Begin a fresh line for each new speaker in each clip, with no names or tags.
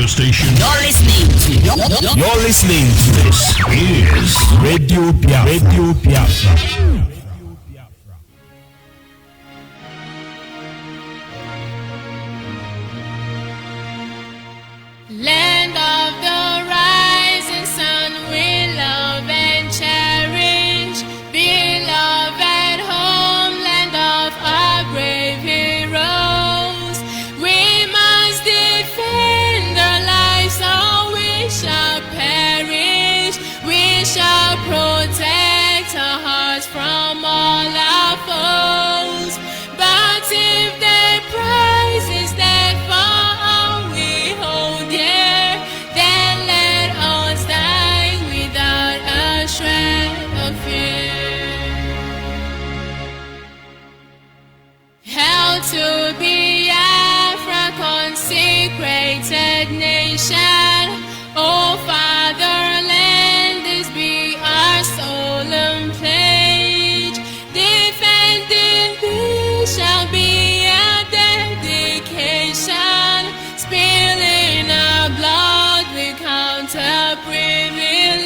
radio station.
You're listening to.
You're listening to this is Radio Biafra. Radio Biafra.
Land of the rising sun, we love and cherish. Beloved homeland of our brave heroes. We must defend our lives or we shall perish. We shall protect our hearts from all our foes. But if their prize is death for all we hold dear, then let us die without a shred of fear. Held to be Biafra, consecrated nation. O fatherland, this be our solemn pledge. Defending thee shall be a dedication. Spilling our blood we count a privilege.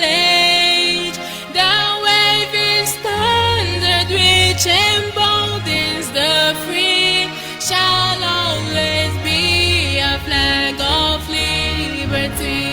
The waving standard which emboldens the free shall always be a flag of liberty.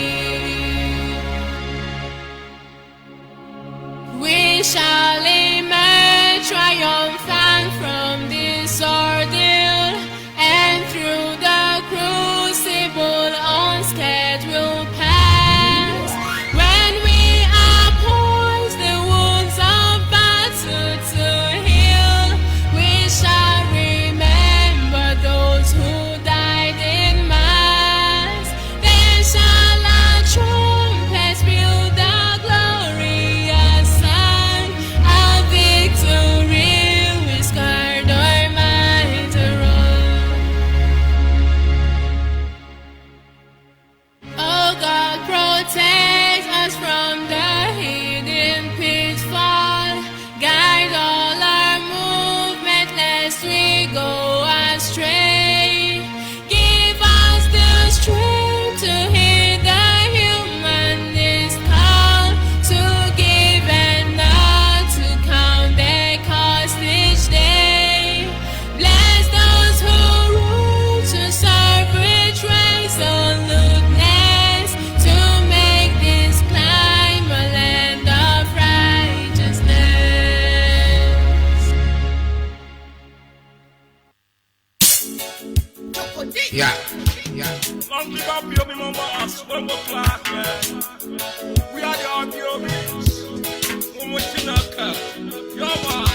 We shall emerge triumphant from this ordeal, and through the crucible unscared we'll pass. When we are poised, the wounds of battle to heal, we shall remember those who died in mass. Then shall our trumpets build the glorious sun, our victory we scarred our minds around. Oh God, protect us from the hidden pitfall. Guide all our movement lest we go astray. Give us the strength to hear the humanist call, to give and not to count their cost each day. Bless those who rule to serve with resoluteness, to make this climb a land of righteousness.
Yeah.
Long live our baby mama, one more clock, man. We are the RPOBs. One more chinaka. Yo, man.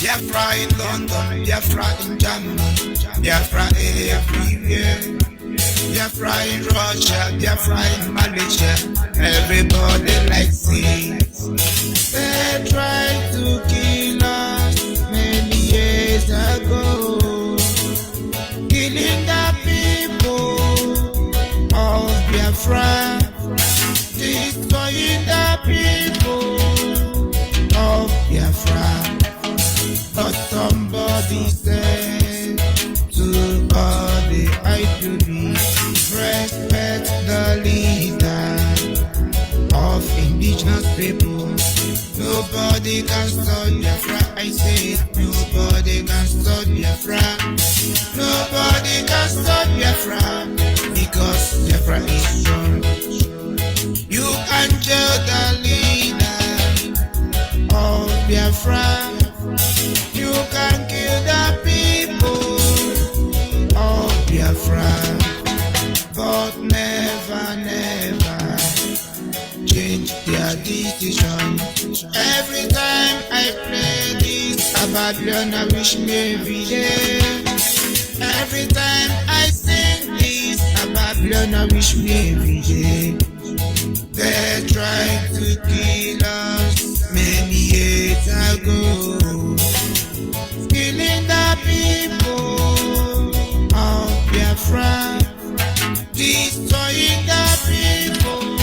Biafra in London, Biafra in Germany, Biafra everywhere. Biafra in Russia, Biafra in Malaysia. Everybody likes it. They tried to kill us many years ago, killing the people of Biafra, destroying the people of Biafra. But somebody said to all the IPOB, respect the leader of indigenous people. Nobody can stop Biafra, I say. Nobody can stop Biafra. Nobody can stop Biafra, because Biafra is strong. You can tell the leader of Biafra. You can kill the people of Biafra, but never, never change their decision. Every time I play this Babylon, I wish me every day. Every time I sing this Babylon, I wish me every day. They tried to kill us many years ago, killing the people of Biafra, destroying the people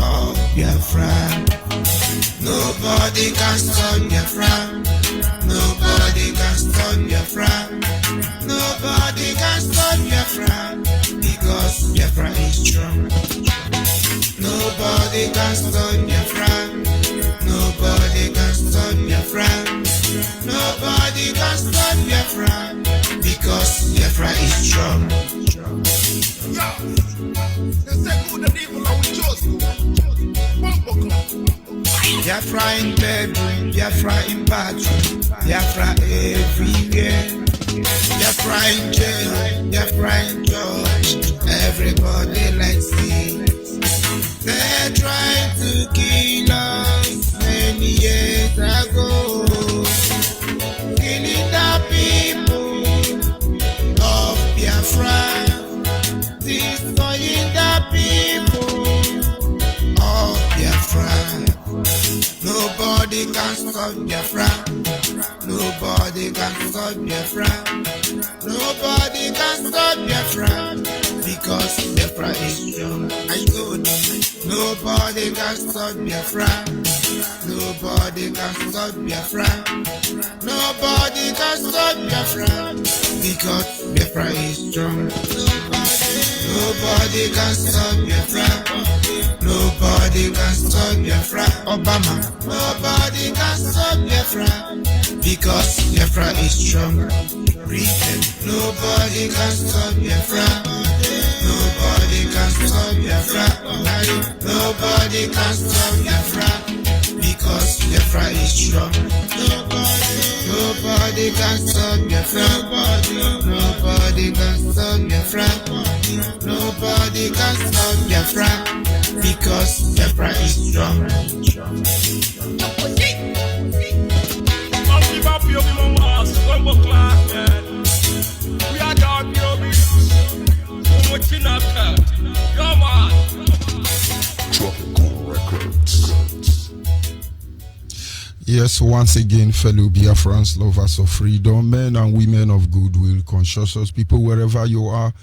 of Biafra. Nobody can stop Biafra. Nobody can stop Biafra. Nobody can stop Biafra. because Biafra is strong. Nobody can stop Biafra. Nobody can stop Biafra. Nobody can stop Biafra because Biafra is strong.
Yeah. They say good and evil are we chose.
Biafra in bedroom, Biafra in bathroom, Biafra everywhere. Biafra in jail, Biafra in church, everybody let's see. They tried to kill us many years ago, killing the people of Biafra, destroying the people of Biafra. Nobody can stop Biafra. Nobody can stop Biafra. Nobody can stop Biafra because Biafra is strong. I told you. Nobody can stop Biafra. Nobody can stop Biafra. Nobody can stop Biafra because Biafra is strong. Nobody can stop Biafra. Nobody can stop Biafra. Obama. Nobody can stop Biafra because Biafra is strong. Britain. Nobody can stop Biafra. Nobody can stop Biafra. Nobody can stop Biafra because Biafra is strong. Nobody can stop Biafra. Nobody can stop Biafra. Nobody can stop Biafra because Biafra is strong.
We are the RPOBs.
Tropical Records.
Yes, once again, fellow Biafrans, lovers of freedom, men and women of goodwill, conscious people, wherever you are,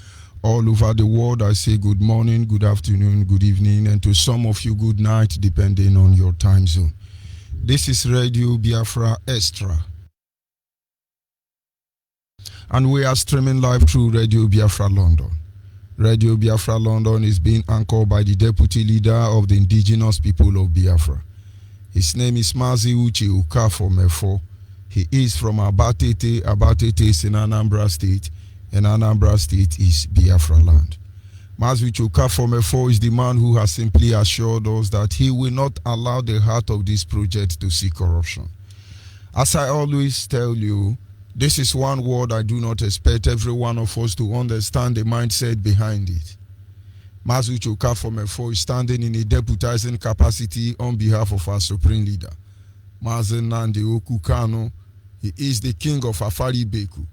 all over the world, I say good morning, good afternoon, good evening, and to some of you, good night, depending on your time zone. This is Radio Biafra Extra, and we are streaming live through Radio Biafra London. Radio Biafra London is being anchored by the deputy leader of the indigenous people of Biafra. His name is Mazi Uche Okafor-Mefo. He is from Abatete. Abatete is in Anambra State, and Anambra State is Biafra land. Mazi Uche Okafor-Mefo is the man who has simply assured us that he will not allow the heart of this project to see corruption. As I always tell you, this is one word I do not expect every one of us to understand the mindset behind it. Mazi Uche Okafor-Mefo is standing in a deputizing capacity on behalf of our supreme leader, Mazi Nnamdi Okwu Kanu. He is the king of Afari Beku.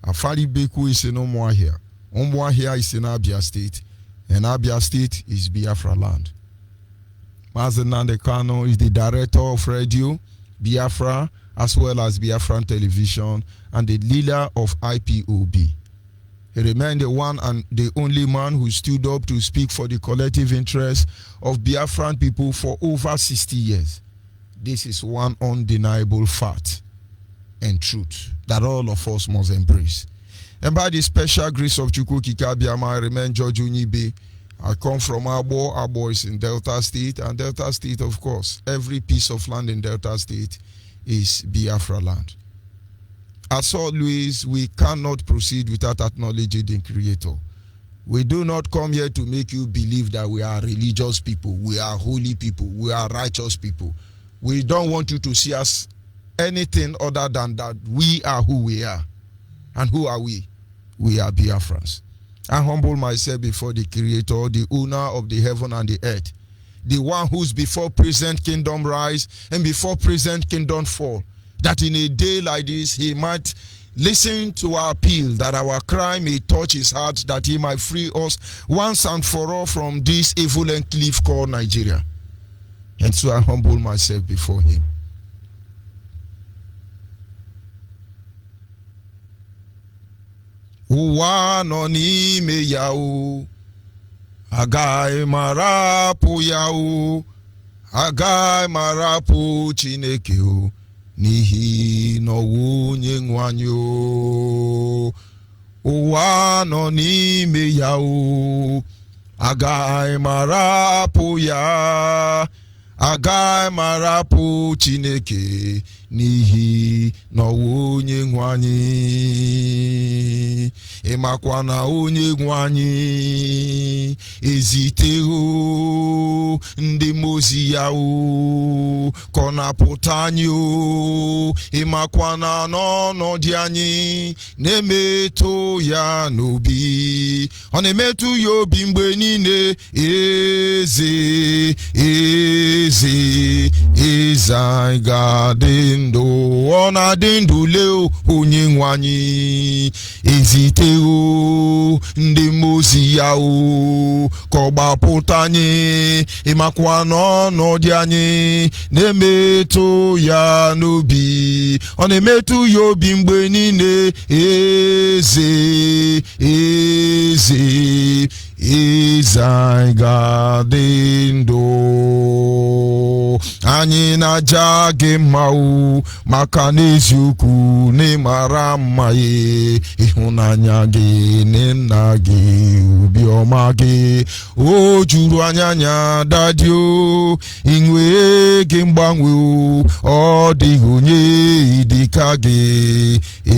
Afari Beku is in Umuahia. Umuahia is in Abia State, and Abia State is Biafra land. Mazi Nnamdi Kanu is the director of Radio Biafra, as well as Biafran Television, and the leader of IPOB. He remained the one and the only man who stood up to speak for the collective interest of Biafran people for over 60 years. This is one undeniable fact and truth that all of us must embrace. And by the special grace of Chukwu Kikabiama, I remain George Unibe. I come from Abo. Abo is in Delta State, and Delta State, of course, every piece of land in Delta State is Biafra land. As always, we cannot proceed without acknowledging the Creator. We do not come here to make you believe that we are religious people, we are holy people, we are righteous people. We don't want you to see us anything other than that we are who we are. And who are we? We are Biafrans. I humble myself before the Creator, the owner of the heaven and the earth, the one who's before present kingdom rise and before present kingdom fall, that in a day like this he might listen to our appeal, that our cry may touch his heart, that he might free us once and for all from this evil enclave called Nigeria. And so I humble myself before him. Ụwa nọ n'ime ya o, agaghị marapụ ya o, agaghị marapụ Chineke o, n'ihi na ọ wụ onye nwe anyị o. ụwa nọ n'ime ya o agaghị m arapụ ya agaghị m arapụ Chineke n'ihi na ọ wụ onye nwe anyị ịmakwa na onye nwe anyị ezitewo ndị mozi ya o ka ọ na-apụta anyị o ịmakwa na n'ọnọdụ anyị na-emetụ ya n'obi ọ na-emetụ ya obi mgbe niile eze anyị ga-adị ndụ ọ na-adị ndụ lee onye nwe anyị ezitewo ndị mozi ya o ka ọ gbapụta anyị ịmakwa n'ọnọdụ anyị na-emetụ ya n'obi ọ na-emetụ ya obi mgbe niile eze anyị ga-adị ndụ anyị na-aja gị mma o maka n'eziokwu na ịmara mma ịhụnanya gị na nna gị obiọma gị o juru anya dadio inwe gị mgbanwe ọ dịghị onye dịka gị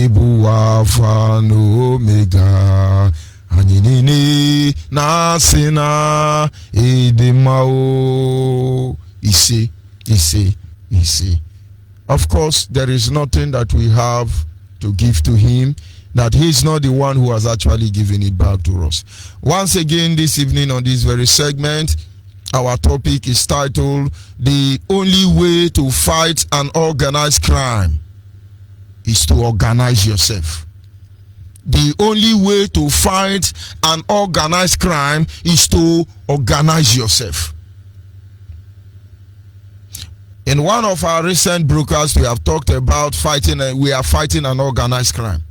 ịbụ Alfa na Omega anyị niile na-asị na ịdị mma o ise. Of course, there is nothing that we have to give to him, that he is not the one who has actually given it back to us. Once again this evening on this very segment, our topic is titled, The Only Way to Fight an Organized Crime is to Organize Yourself. The only way to fight an organized crime is to organize yourself. In one of our recent broadcasts, we have talked about we are fighting an organized crime.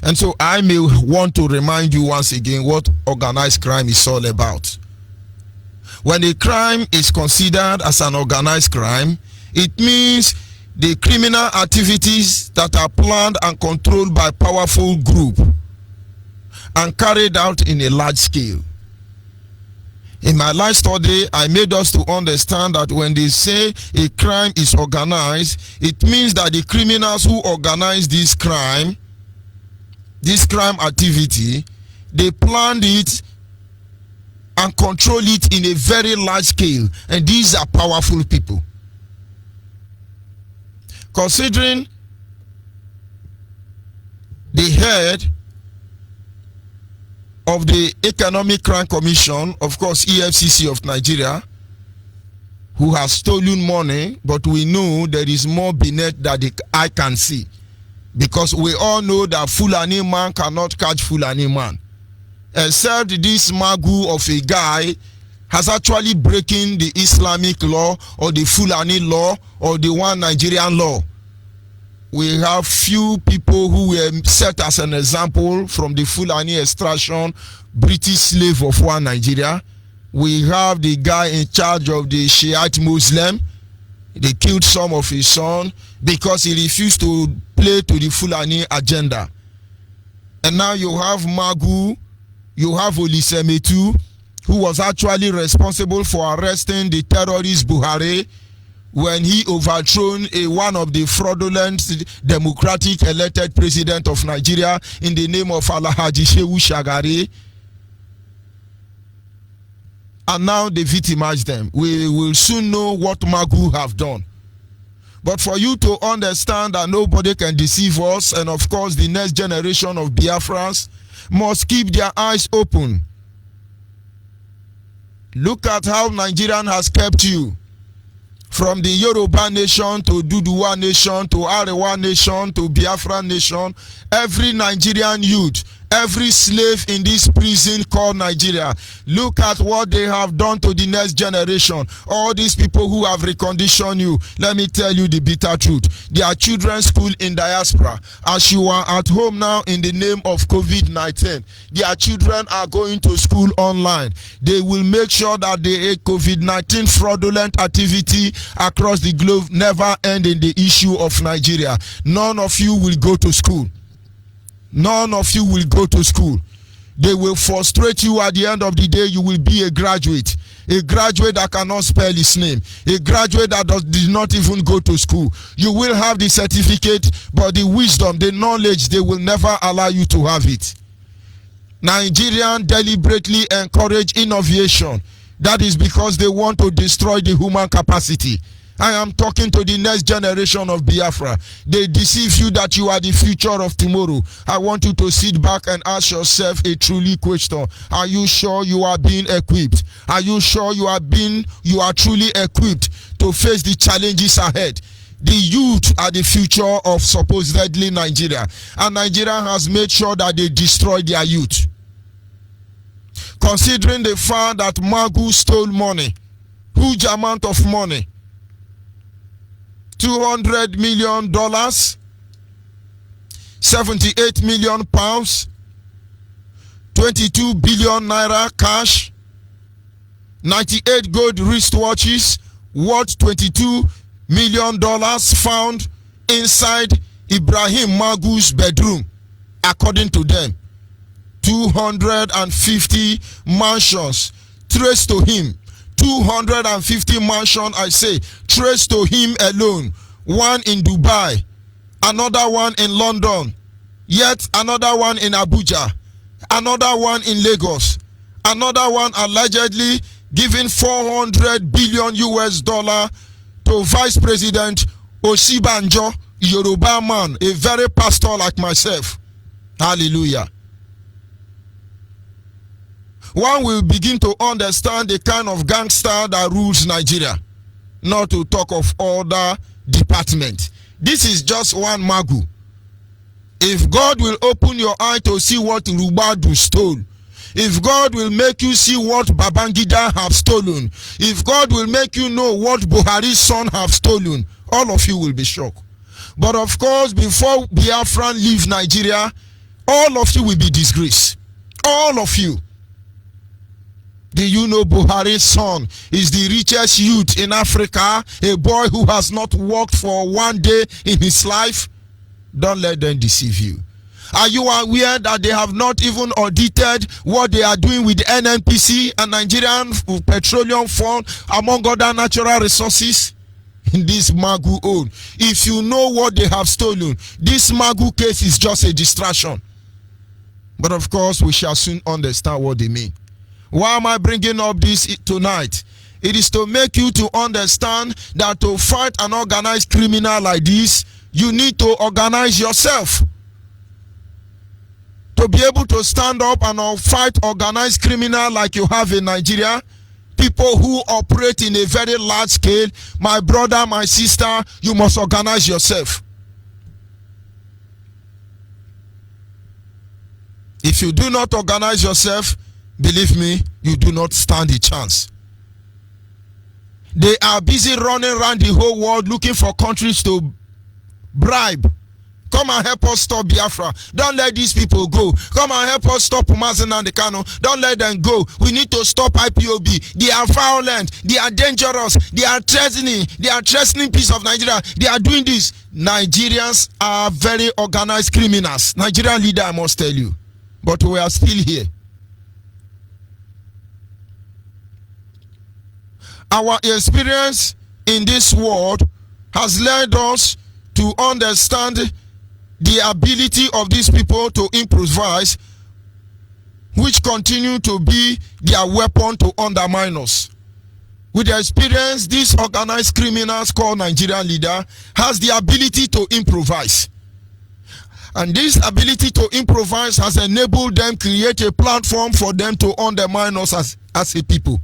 And so I may want to remind you once again what organized crime is all about. When a crime is considered as an organized crime, it means the criminal activities that are planned and controlled by powerful group and carried out in a large scale. In my last study, I made us to understand that when they say a crime is organized, it means that the criminals who organize this crime activity, they planned it and control it in a very large scale, and these are powerful people. Considering the head of the Economic Crime Commission, of course EFCC of Nigeria, who has stolen money, but we know there is more beneath that the eye can see, because we all know that Fulani man cannot catch Fulani man, except this magu of a guy has actually breaking the Islamic law or the Fulani law or the one Nigerian law. We have few people who were set as an example from the Fulani extraction, British slave of one Nigeria. We have the guy in charge of the Shiite Muslim. They killed some of his son because he refused to play to the Fulani agenda. And now you have Magu, you have Olisemetu, who was actually responsible for arresting the terrorist Buhari when he overthrown one of the fraudulent democratic elected president of Nigeria in the name of Alhaji Shehu Shagari. And now they victimize them. We will soon know what Magu have done. But for you to understand that nobody can deceive us, and of course the next generation of Biafrans must keep their eyes open. Look at how Nigerian has kept you. From the Yoruba nation to Duduwa nation to Arewa nation to Biafra nation, every Nigerian youth, every slave in this prison called Nigeria, look at what they have done to the next generation. All these people who have reconditioned you, let me tell you the bitter truth. Their children's school in diaspora, as you are at home now in the name of COVID-19, their children are going to school online. They will make sure that the COVID-19 fraudulent activity across the globe never end in the issue of Nigeria. None of you will go to school. None of you will go to school. They will frustrate you. At the end of the day, you will be a graduate. A graduate that cannot spell his name. A graduate that did not even go to school. You will have the certificate, but the wisdom, the knowledge, they will never allow you to have it. Nigerians deliberately encourage innovation. That is because they want to destroy the human capacity. I am talking to the next generation of Biafra. They deceive you that you are the future of tomorrow. I want you to sit back and ask yourself a truly question. Are you sure you are being equipped? Are you sure you are truly equipped to face the challenges ahead? The youth are the future of supposedly Nigeria. And Nigeria has made sure that they destroy their youth. Considering the fact that Magu stole money, huge amount of money, $200 million, 78 million pounds, 22 billion naira cash, 98 gold wristwatches worth $22 million found inside Ibrahim Magu's bedroom, according to them. 250 mansions traced to him. 250 mansions, I say, traced to him alone. One in Dubai, another one in London, yet another one in Abuja, another one in Lagos, another one allegedly giving $400 billion to Vice President Osibanjo, Yoruba man, a very pastor like myself. Hallelujah. One will begin to understand the kind of gangster that rules Nigeria, not to talk of other departments. This is just one Magu. If God will open your eye to see what Rubadu stole, if God will make you see what Babangida have stolen, if God will make you know what Buhari's son have stolen, all of you will be shocked. But of course, before Biafran leave Nigeria, all of you will be disgraced. All of you. Do you know Buhari's son is the richest youth in Africa? A boy who has not worked for one day in his life? Don't let them deceive you. Are you aware that they have not even audited what they are doing with the NNPC and Nigerian Petroleum Fund, among other natural resources? In this Magu own. If you know what they have stolen, this Magu case is just a distraction. But of course, we shall soon understand what they mean. Why am I bringing up this tonight? It is to make you to understand that to fight an organized criminal like this, you need to organize yourself. To be able to stand up and fight organized criminal like you have in Nigeria, people who operate in a very large scale, my brother, my sister, you must organize yourself. If you do not organize yourself, believe me, you do not stand a chance. They are busy running around the whole world looking for countries to bribe. Come and help us stop Biafra. Don't let these people go. Come and help us stop Mazen and the Kano. Don't let them go. We need to stop IPOB. They are violent. They are dangerous. They are threatening. They are threatening peace of Nigeria. They are doing this. Nigerians are very organized criminals. Nigerian leader, I must tell you. But we are still here. Our experience in this world has led us to understand the ability of these people to improvise, which continue to be their weapon to undermine us. With their experience, these organized criminals called Nigerian leader has the ability to improvise. And this ability to improvise has enabled them to create a platform for them to undermine us as a people.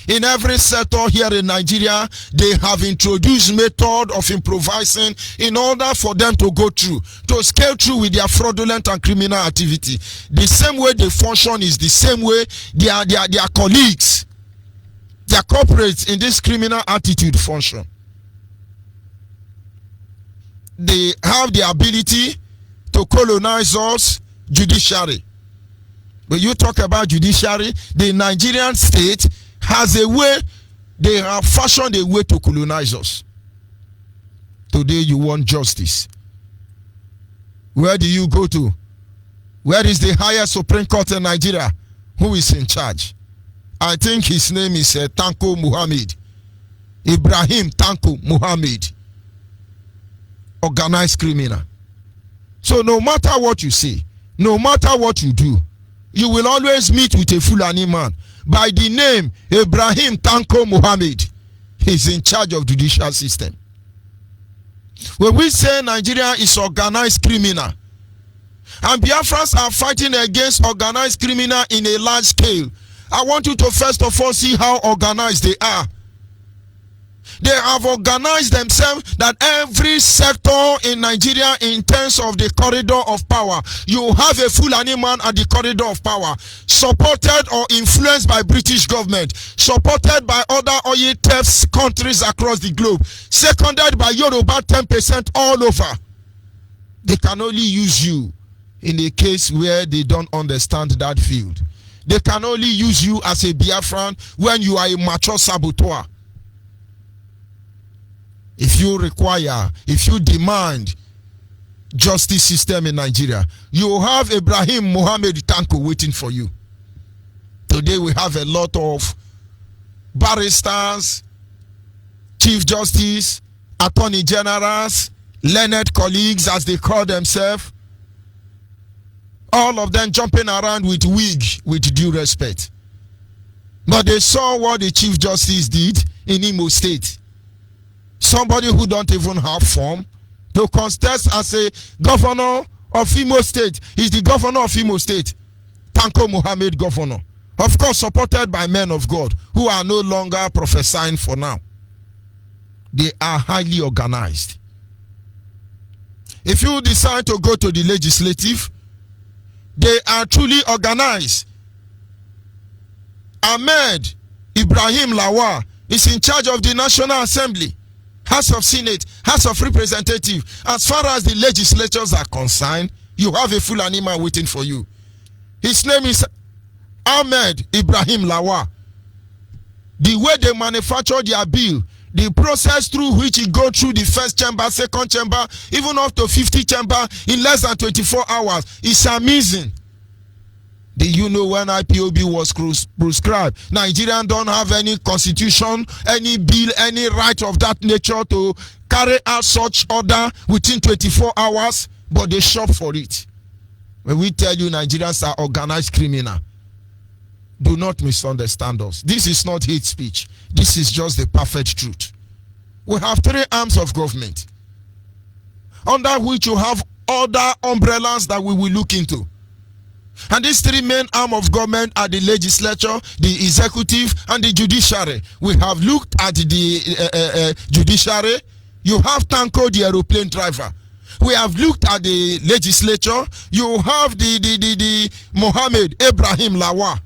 In every sector here in Nigeria, they have introduced method of improvising in order for them to go through, to scale through with their fraudulent and criminal activity. The same way they function is the same way their colleagues, their corporates in this criminal attitude function. They have the ability to colonize us, judiciary. When you talk about judiciary, the Nigerian state has a way, they have fashioned a way to colonize us. Today you want justice. Where do you go to? Where is the highest Supreme Court in Nigeria? Who is in charge? I think his name is Tanko Muhammad. Ibrahim Tanko Muhammad. Organized criminal. So no matter what you say, no matter what you do, you will always meet with a Fulani man by the name Ibrahim Tanko Muhammad. He's in charge of the judicial system. When we say Nigeria is organized criminal, and Biafrans are fighting against organized criminal in a large scale, I want you to first of all see how organized they are. They have organized themselves that every sector in Nigeria, in terms of the corridor of power, you have a Fulani man at the corridor of power, supported or influenced by British government, supported by other oil thefts countries across the globe, seconded by Yoruba 10% all over. They can only use you in a case where they don't understand that field. They can only use you as a Biafran when you are a mature saboteur. If you demand justice system in Nigeria, you have Ibrahim Muhammad Tanko waiting for you. Today we have a lot of barristers, chief justice, attorney generals, learned colleagues as they call themselves, all of them jumping around with wig, with due respect. But they saw what the chief justice did in Imo State. Somebody who don't even have form to contest as a governor of Imo State. He's the governor of Imo State, Tanko Muhammad governor. Of course, supported by men of God who are no longer prophesying for now. They are highly organized. If you decide to go to the legislative, they are truly organized. Ahmed Ibrahim Lawal is in charge of the National Assembly, House of Senate, House of Representatives. As far as the legislatures are concerned, you have a Fulani man waiting for you. His name is Ahmed Ibrahim Lawal. The way they manufacture their bill, the process through which it goes through the first chamber, second chamber, even up to 50 chamber in less than 24 hours is amazing. Do you know when IPOB was prescribed? Nigerians don't have any constitution, any bill, any right of that nature to carry out such order within 24 hours, but they shop for it. When we tell you Nigerians are organized criminal, do not misunderstand us. This is not hate speech. This is just the perfect truth. We have three arms of government, under which you have other umbrellas that we will look into. And these three main arms of government are the legislature, the executive, and the judiciary. We have looked at the judiciary. You have Tanko, the aeroplane driver. We have looked at the legislature. You have the Mohammed Ibrahim Lawal.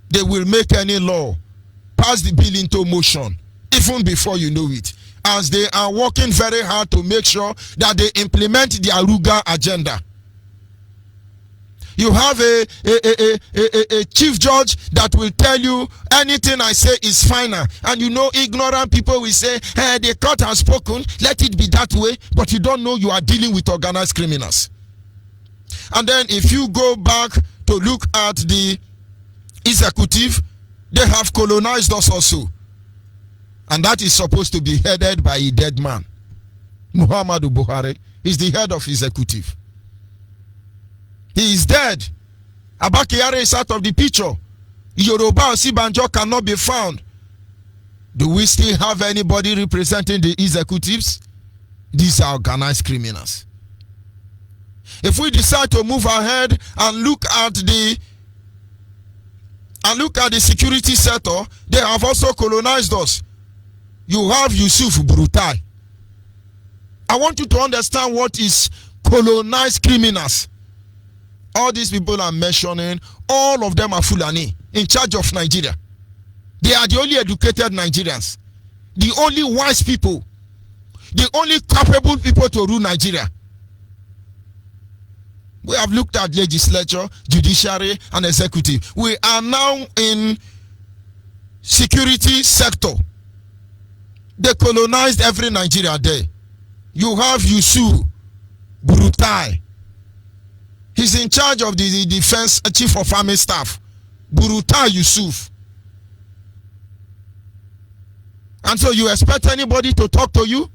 They will make any law, pass the bill into motion, even before you know it, as they are working very hard to make sure that they implement the Aruga agenda. You have a chief judge that will tell you anything I say is final. And you know, ignorant people will say, hey, the court has spoken, let it be that way. But you don't know you are dealing with organized criminals. And then if you go back to look at the executive, they have colonized us also. And that is supposed to be headed by a dead man. Muhammadu Buhari is the head of executive. He is dead. Abba Kyari is out of the picture. Yoruba Osibanjo cannot be found. Do we still have anybody representing the executives? These are organized criminals. If we decide to move ahead and look at the security sector, they have also colonized us. You have Yusuf Brutai. I want you to understand what is colonized criminals. All these people I'm mentioning, all of them are Fulani in charge of Nigeria. They are the only educated Nigerians, the only wise people, the only capable people to rule Nigeria. We have looked at legislature, judiciary, and executive. We are now in security sector. They colonized every Nigeria there. You have Yusuf Burutai. He's in charge of the defense chief of army staff. Burutai Yusuf. And so you expect anybody to talk to you?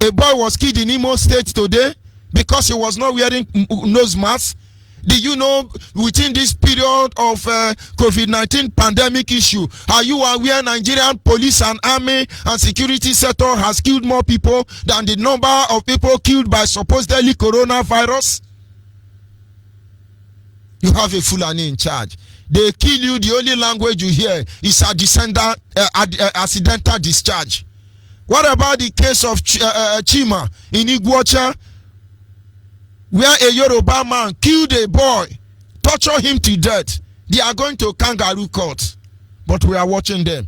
A boy was killed in Imo State today because he was not wearing nose mask. Do you know within this period of COVID-19 pandemic issue, are you aware Nigerian police and army and security sector has killed more people than the number of people killed by supposedly coronavirus? You have a Fulani in charge. They kill you, the only language you hear is accidental discharge. What about the case of Chima in Iguacha, where a Yoruba man killed a boy, tortured him to death? They are going to kangaroo court, but we are watching them.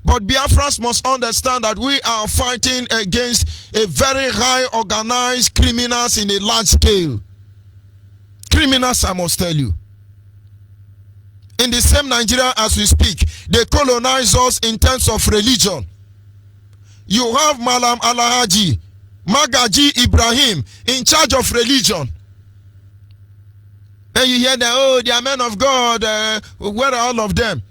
But Biafrans must understand that we are fighting against a very high organized criminals in a large scale. Criminals, I must tell you. In the same Nigeria as we speak, they colonize us in terms of religion. You have Malam Alhaji, Magaji Ibrahim in charge of religion. Then you hear that, oh, they are men of God. Where are all of them?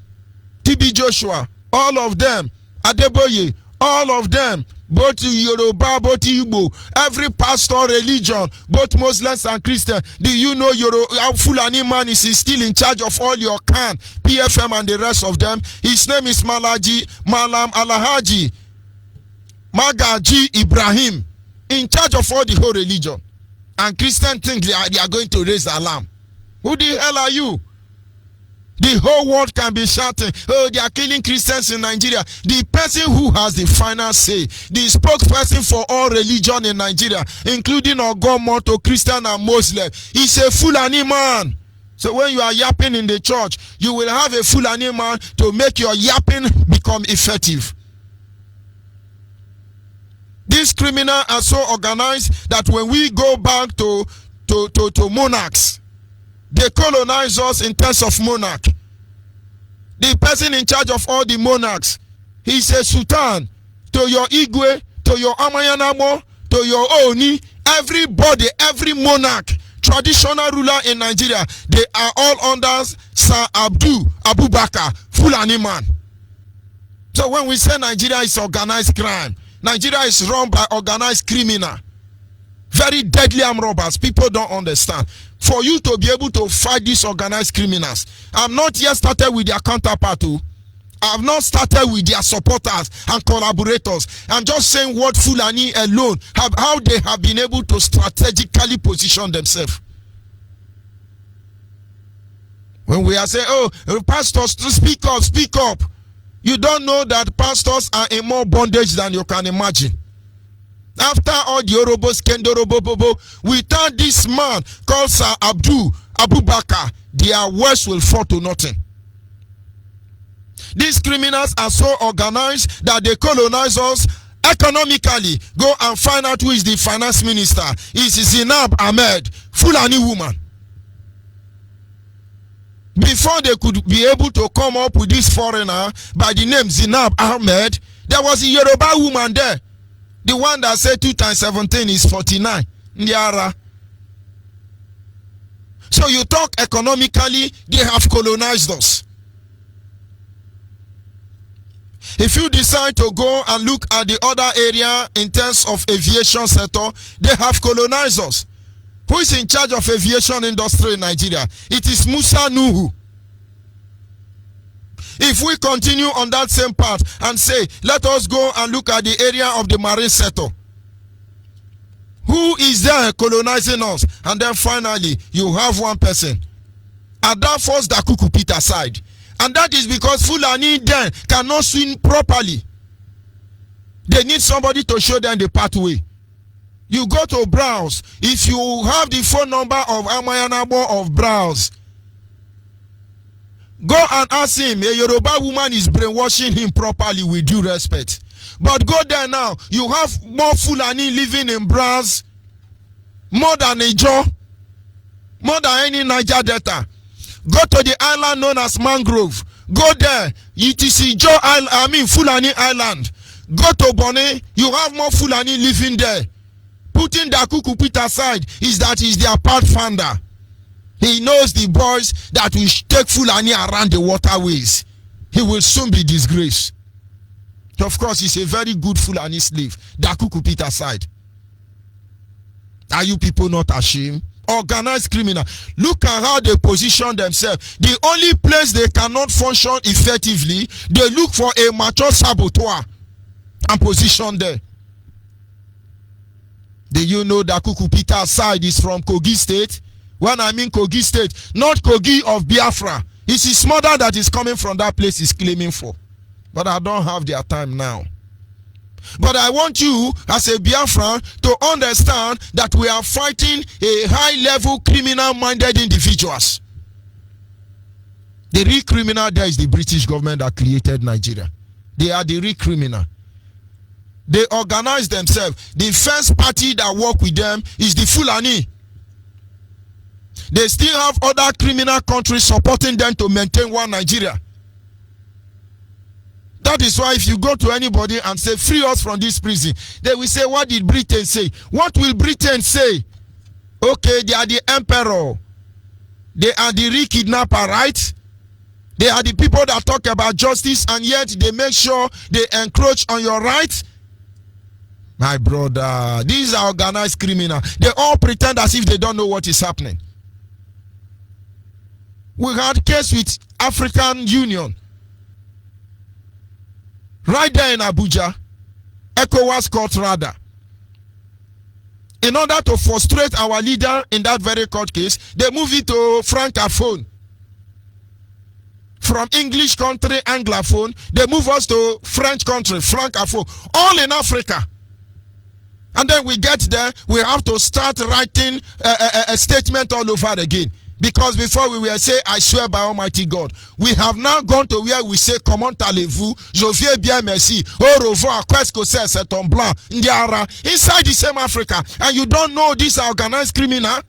TB Joshua, all of them. Adeboye, all of them. Both Yoruba, both Igbo, every pastor, religion, both Muslims and Christians. Do you know Fulani man is still in charge of all your Khan, PFM and the rest of them? His name is Malam Alhaji, Magaji Ibrahim, in charge of all the whole religion. And Christians think they are going to raise the alarm. Who the hell are you? The whole world can be shouting, oh, they are killing Christians in Nigeria. The person who has the final say, the spokesperson for all religion in Nigeria, including Ogomo to Christian and Muslim, is a Fulani man. So when you are yapping in the church, you will have a Fulani man to make your yapping become effective. These criminals are so organized that when we go back to monarchs, they colonize us in terms of monarch. The person in charge of all the monarchs, he's a sultan. To your Igwe, to your Amayanamo, to your Oni, everybody, every monarch, traditional ruler in Nigeria, they are all under Sir Abubakar, Fulani man. So when we say Nigeria is organized crime, Nigeria is run by organized criminal. Very deadly armed robbers. People don't understand. For you to be able to fight these organized criminals, I'm not yet started with their counterpart. I've not started with their supporters and collaborators. I'm just saying what Fulani alone, how they have been able to strategically position themselves. When we are saying, oh, pastors, speak up, speak up. You don't know that pastors are in more bondage than you can imagine. After all the Yorubos, Kendorobobobo, without this man called Sir Abubakar, their words will fall to nothing. These criminals are so organized that they colonize us economically. Go and find out who is the finance minister. It's Zinab Ahmed, Fulani woman. Before they could be able to come up with this foreigner by the name Zinab Ahmed, there was a Yoruba woman there. The one that said 2 times 17 is 49. Ndiara. So you talk economically, they have colonized us. If you decide to go and look at the other area in terms of aviation sector, they have colonized us. Who is in charge of aviation industry in Nigeria? It is Musa Nuhu. If we continue on that same path and say, let us go and look at the area of the marine sector, who is there colonizing us? And then finally, you have one person. And that forced the Kuku pit aside. And that is because Fulani then cannot swim properly. They need somebody to show them the pathway. You go to Browse. If you have the phone number of Amayanabo of Browse, go and ask him. A Yoruba woman is brainwashing him properly with due respect. But go there now. You have more Fulani living in Browse, more than Ijo, more than any Niger Delta. Go to the island known as Mangrove. Go there. It is Ijo Island, Fulani Island. Go to Bonny, you have more Fulani living there. Putting the Kukupita aside is that he's their pathfinder. He knows the boys that will take Fulani around the waterways. He will soon be disgraced. Of course, he's a very good Fulani slave. The Kukupita aside. Are you people not ashamed? Organized criminal. Look at how they position themselves. The only place they cannot function effectively, they look for a mature saboteur and position there. Do you know that Kukupita side is from Kogi State? When I mean Kogi State, not Kogi of Biafra. It's his mother that is coming from that place he's claiming for. But I don't have their time now. But I want you as a Biafran to understand that we are fighting a high-level criminal-minded individuals. The real criminal there is the British government that created Nigeria. They are the real criminal. They organize themselves. The first party that work with them is the Fulani. They still have other criminal countries supporting them to maintain one Nigeria. That is why if you go to anybody and say, free us from this prison, they will say, what did Britain say? What will Britain say? Okay, they are the emperor. They are the real kidnapper, right? They are the people that talk about justice, and yet they make sure they encroach on your rights. My brother, these are organized criminals. They all pretend as if they don't know what is happening. We had case with African Union. Right there in Abuja, ECOWAS court rather. In order to frustrate our leader in that very court case, they move it to Francophone. From English country, Anglophone, they move us to French country, Francophone. All in Africa. And then we get there, we have to start writing a statement all over again. Because before we will say, I swear by Almighty God, we have now gone to where we say, comment allez-vous, je viens bien merci, au revoir, qu'est-ce que c'est un blanc, ndiara, inside the same Africa, and you don't know this organized criminal.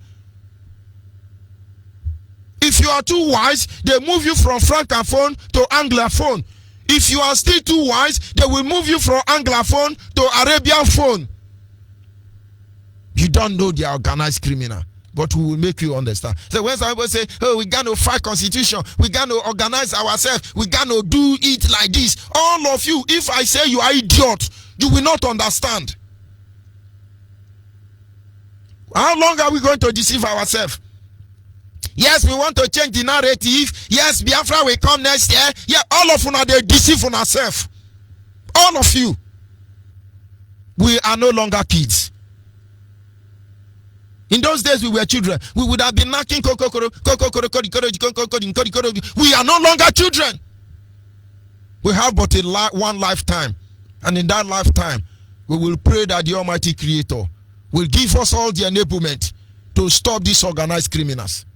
If you are too wise, they move you from Francophone to Anglophone. If you are still too wise, they will move you from Anglophone to Arabian phone. You don't know the organized criminal. But we will make you understand. So when somebody say, oh, we got to fight constitution, we got to organize ourselves, we got to do it like this. All of you, if I say you are idiot, you will not understand. How long are we going to deceive ourselves? Yes, we want to change the narrative. Yes, Biafra will come next year. Yeah, all of you are they deceive on ourselves. All of you. We are no longer kids. In those days we were children. We would have been knocking. We are no longer children. We have but one lifetime. And in that lifetime, we will pray that the Almighty Creator will give us all the enablement to stop these organized criminals.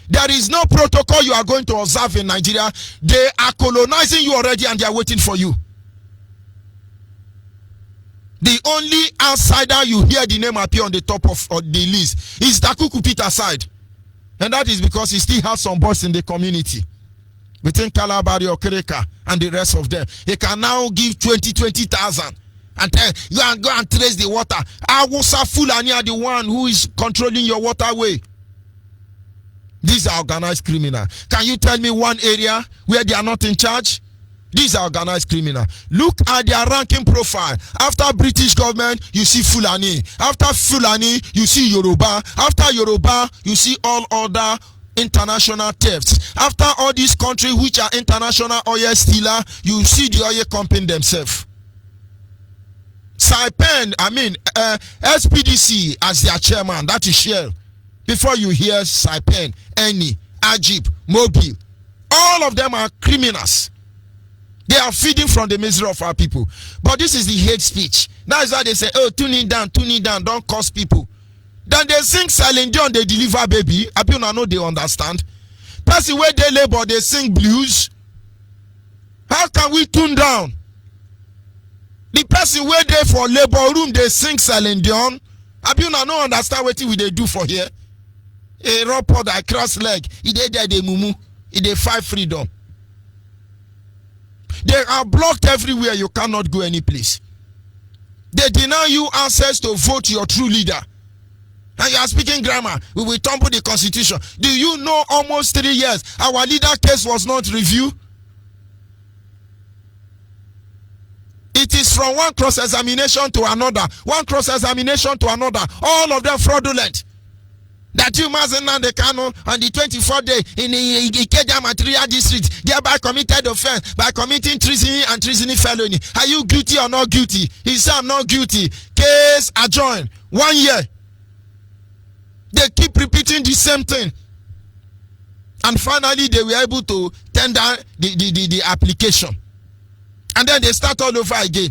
There is no protocol you are going to observe in Nigeria. They are colonizing you already and they are waiting for you. The only outsider you hear the name appear on the top of the list is the Kukupita side. And that is because he still has some boys in the community. Between Kalabari or Kereka and the rest of them. He can now give 20,000 and tell you and go and trace the water. Awusa Fulani are the one who is controlling your waterway. These are organized criminals. Can you tell me one area where they are not in charge? These are organized criminals. Look at their ranking profile. After British government, you see Fulani. After Fulani, you see Yoruba. After Yoruba, you see all other international thefts. After all these countries which are international oil stealer, you see the oil company themselves. Saipen, SPDC as their chairman, that is Shell. Before you hear Saipen, Eni, Ajib, Mobil, all of them are criminals. They are feeding from the misery of our people. But this is the hate speech. That is why they say, oh, tune it down, don't curse people. Then they sing Celine Dion, they deliver baby. I people know they understand. Person where they labor, they sing blues. How can we tune down? The person where they for labor room, they sing Celine Dion. I people no understand what they do for here. A robot that cross leg, he dey there, they mumu, he dey fight freedom. They are blocked everywhere. You cannot go any place. They deny you access to vote your true leader. And you are speaking grammar. We will tumble the constitution. Do you know almost 3 years our leader case was not reviewed? It is from one cross-examination to another. One cross-examination to another. All of them fraudulent. That you Mazen Nnamdi Kanu on the 24th day in the Ikeja Material District thereby committed offense by committing treason and treason felony. Are you guilty or not guilty? He said, I'm not guilty. Case adjourned. 1 year. They keep repeating the same thing. And finally, they were able to tender the application. And then they start all over again.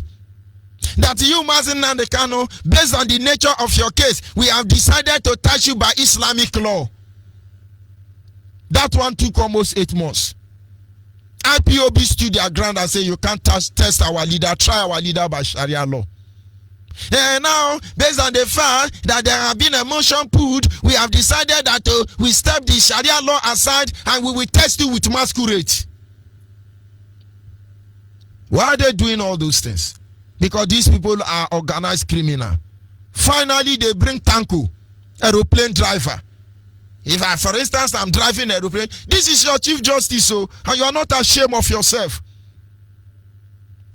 That you, Mazen Nnamdi Kanu, based on the nature of your case, we have decided to touch you by Islamic law. That one took almost 8 months. IPOB stood their ground and said, you can't test our leader, try our leader by Sharia law. And now, based on the fact that there have been a motion put, we have decided that we step the Sharia law aside and we will test you with masquerade. Why are they doing all those things? Because these people are organized criminal. Finally, they bring Tanko, aeroplane driver. If I, for instance, I'm driving an aeroplane, this is your Chief Justice, and you are not ashamed of yourself.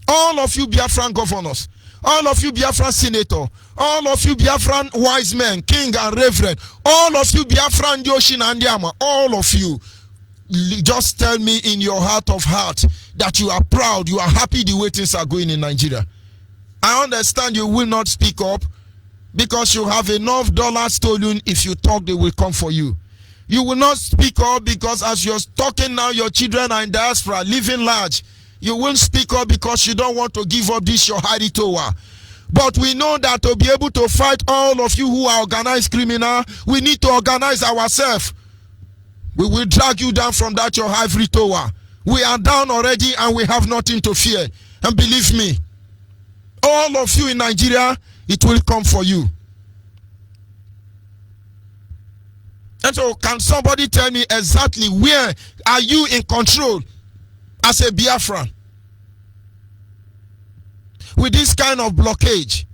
All of you Biafran governors, all of you Biafran senator, all of you Biafran wise men, king and reverend, all of you Biafran Yoshin and Yama, all of you, just tell me in your heart of heart that you are proud, you are happy the way things are going in Nigeria. I understand you will not speak up because you have enough dollars stolen. If you talk, they will come for you. You will not speak up because as you're talking now, your children are in diaspora, living large. You won't speak up because you don't want to give up this your Hari Towa. But we know that to be able to fight all of you who are organized criminal, we need to organize ourselves. We will drag you down from that your ivory tower. We are down already and we have nothing to fear. And believe me, all of you in Nigeria, it will come for you. And so can somebody tell me exactly where are you in control as a Biafran? With this kind of blockage,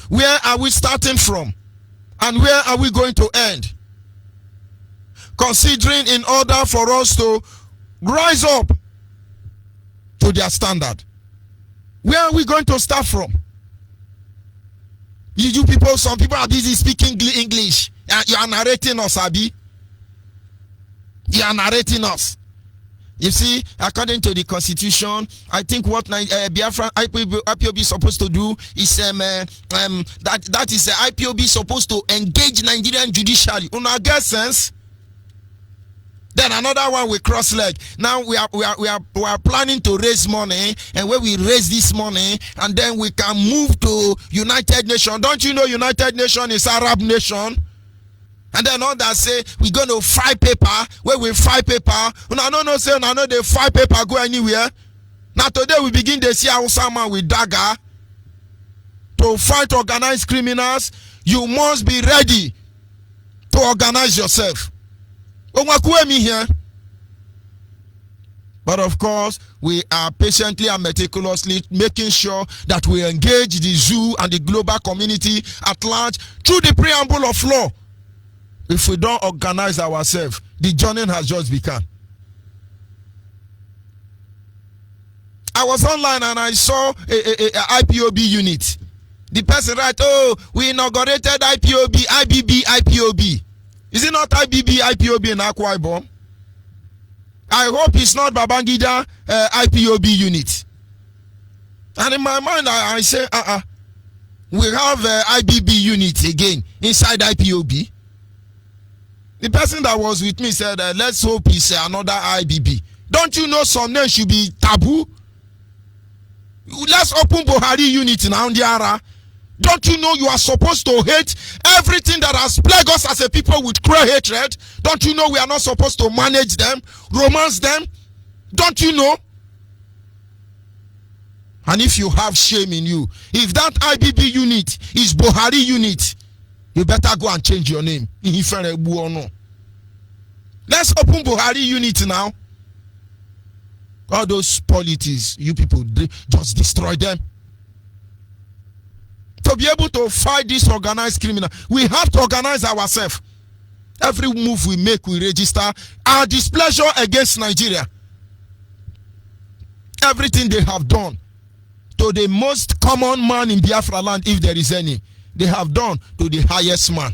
where are we starting from? And where are we going to end? Considering in order for us to rise up to their standard, where are we going to start from? You people, some people are busy speaking English. You are narrating us, Abi. You are narrating us. You see, according to the constitution, I think what Biafran IPOB is supposed to do is that is IPOB supposed to engage Nigerian judiciary. Una get sense? Then another one we cross leg. Now we are planning to raise money, and when we raise this money, and then we can move to United Nations. Don't you know United Nations is Arab nation? And then others say we're going to file paper. Where we file paper, no say no they file paper go anywhere. Now today we begin to see how someone with dagger to fight organized criminals. You must be ready to organize yourself. Here. But of course, we are patiently and meticulously making sure that we engage the zoo and the global community at large through the preamble of law. If we don't organize ourselves, the journey has just begun. I was online and I saw a IPOB unit. The person write, oh, we inaugurated IPOB. Is it not IPOB in Akwa Ibom? I hope it's not Babangida IPOB unit. And in my mind, I say, we have IBB unit again inside IPOB. The person that was with me said, let's hope it's another IBB. Don't you know some names should be taboo? Let's open Buhari unit now, Ndiara. Don't you know you are supposed to hate everything that has plagued us as a people with cruel hatred? Don't you know we are not supposed to manage them, romance them? Don't you know? And if you have shame in you, if that IBB unit is Buhari unit, you better go and change your name. Let's open Buhari unit now. All those politics, you people just destroy them. To be able to fight this organized criminal, we have to organize ourselves. Every move we make, we register our displeasure against Nigeria. Everything they have done to the most common man in Biafra land, if there is any, they have done to the highest man.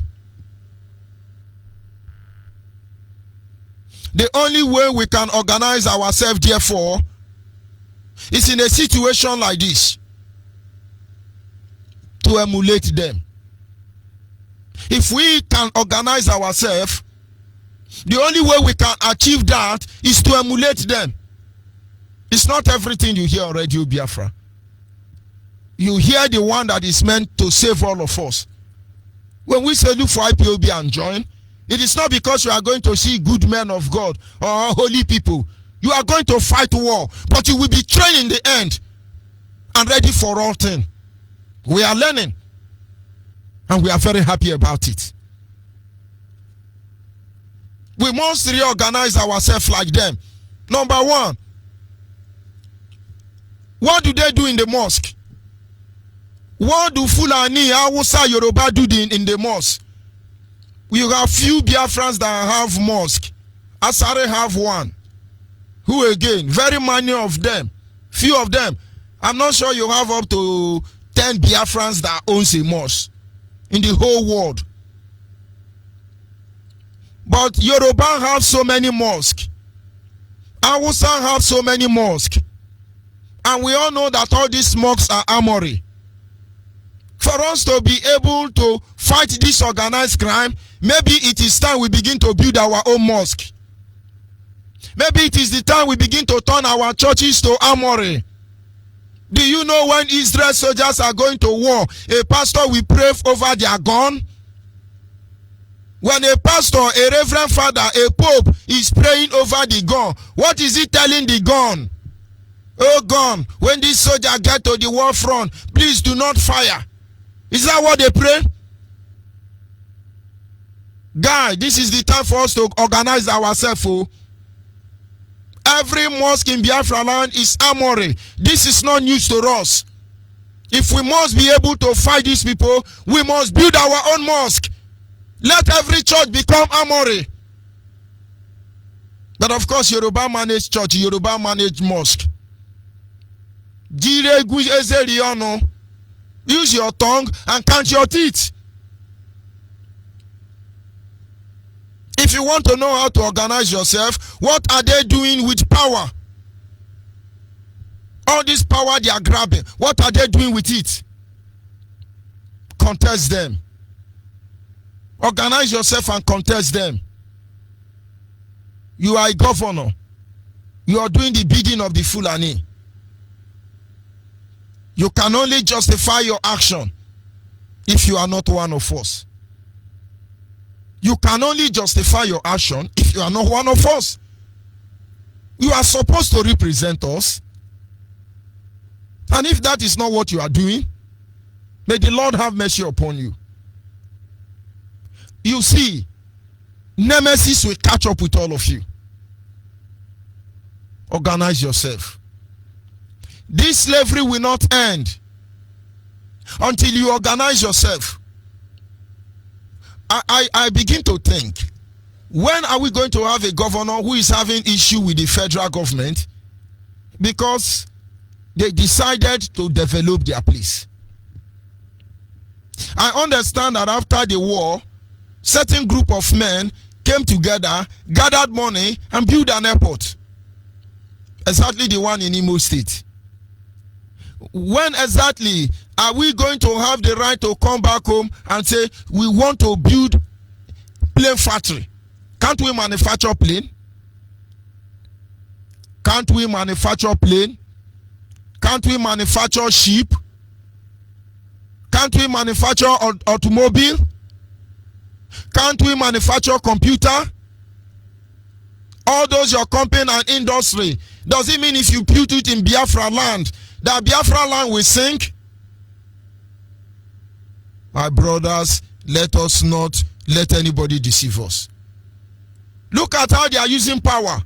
The only way we can organize ourselves, therefore, is in a situation like this, to emulate them. If we can organize ourselves, the only way we can achieve that is to emulate them. It's not everything you hear on Radio Biafra. You hear the one that is meant to save all of us. When we say look for IPOB and join, it is not because you are going to see good men of God or holy people. You are going to fight war, but you will be trained in the end and ready for all things. We are learning, and we are very happy about it. We must reorganize ourselves like them. Number one, what do they do in the mosque? What do Fulani, Hausa, Yoruba do in the mosque? We have few Biafrans that have mosque. Asare have one. Who again? Very many of them. Few of them. I'm not sure you have up to 10 Biafrans that owns a mosque in the whole world. But Yoruba have so many mosques. Hausa have so many mosques. And we all know that all these mosques are armory. For us to be able to fight this organized crime, maybe it is time we begin to build our own mosque. Maybe it is the time we begin to turn our churches to armory. Do you know when Israel soldiers are going to war, a pastor will pray over their gun? When a pastor, a reverend father, a pope is praying over the gun, what is he telling the gun? Oh gun, when this soldier get to the war front, please do not fire. Is that what they pray? Guy, this is the time for us to organize ourselves. Oh. Every mosque in Biafra land is armory. This is not news to us. If we must be able to fight these people, we must build our own mosque. Let every church become armory. But of course, Yoruba manage church, Yoruba manage mosque. Use your tongue and count your teeth. If you want to know how to organize yourself, what are they doing with power? All this power they are grabbing, what are they doing with it? Contest them. Organize yourself and contest them. You are a governor. You are doing the bidding of the Fulani. You can only justify your action if you are not one of us. You can only justify your action if you are not one of us. You are supposed to represent us. And if that is not what you are doing, may the Lord have mercy upon you. You see, nemesis will catch up with all of you. Organize yourself. This slavery will not end until you organize yourself. I begin to think, when are we going to have a governor who is having issue with the federal government because they decided to develop their place? I understand that after the war, certain group of men came together, gathered money, and built an airport. Exactly the one in Imo State. When exactly are we going to have the right to come back home and say we want to build plane factory? Can't we manufacture plane? Can't we manufacture plane? Can't we manufacture ship? Can't we manufacture automobile? Can't we manufacture computer? All those your company and industry. Does it mean if you build it in Biafra land, that Biafra land will sink? My brothers, let us not let anybody deceive us. Look at how they are using power.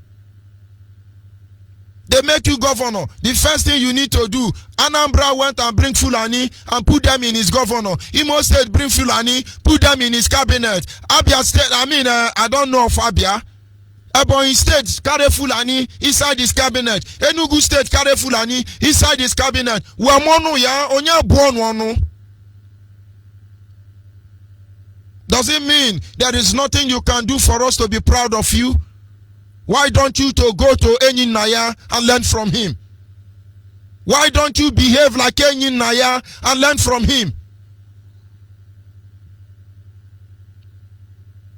They make you governor. The first thing you need to do, Anambra went and bring Fulani and put them in his governor. Imo State bring Fulani, put them in his cabinet. Abia State, I don't know of Abia. Ebonyi State carry Fulani inside his cabinet. Enugu State carry Fulani inside his cabinet. Wamonu ya onya born wanu. Does it mean there is nothing you can do for us to be proud of you? Why don't you to go to Enyin Naya and learn from him? Why don't you behave like Enyin Naya and learn from him?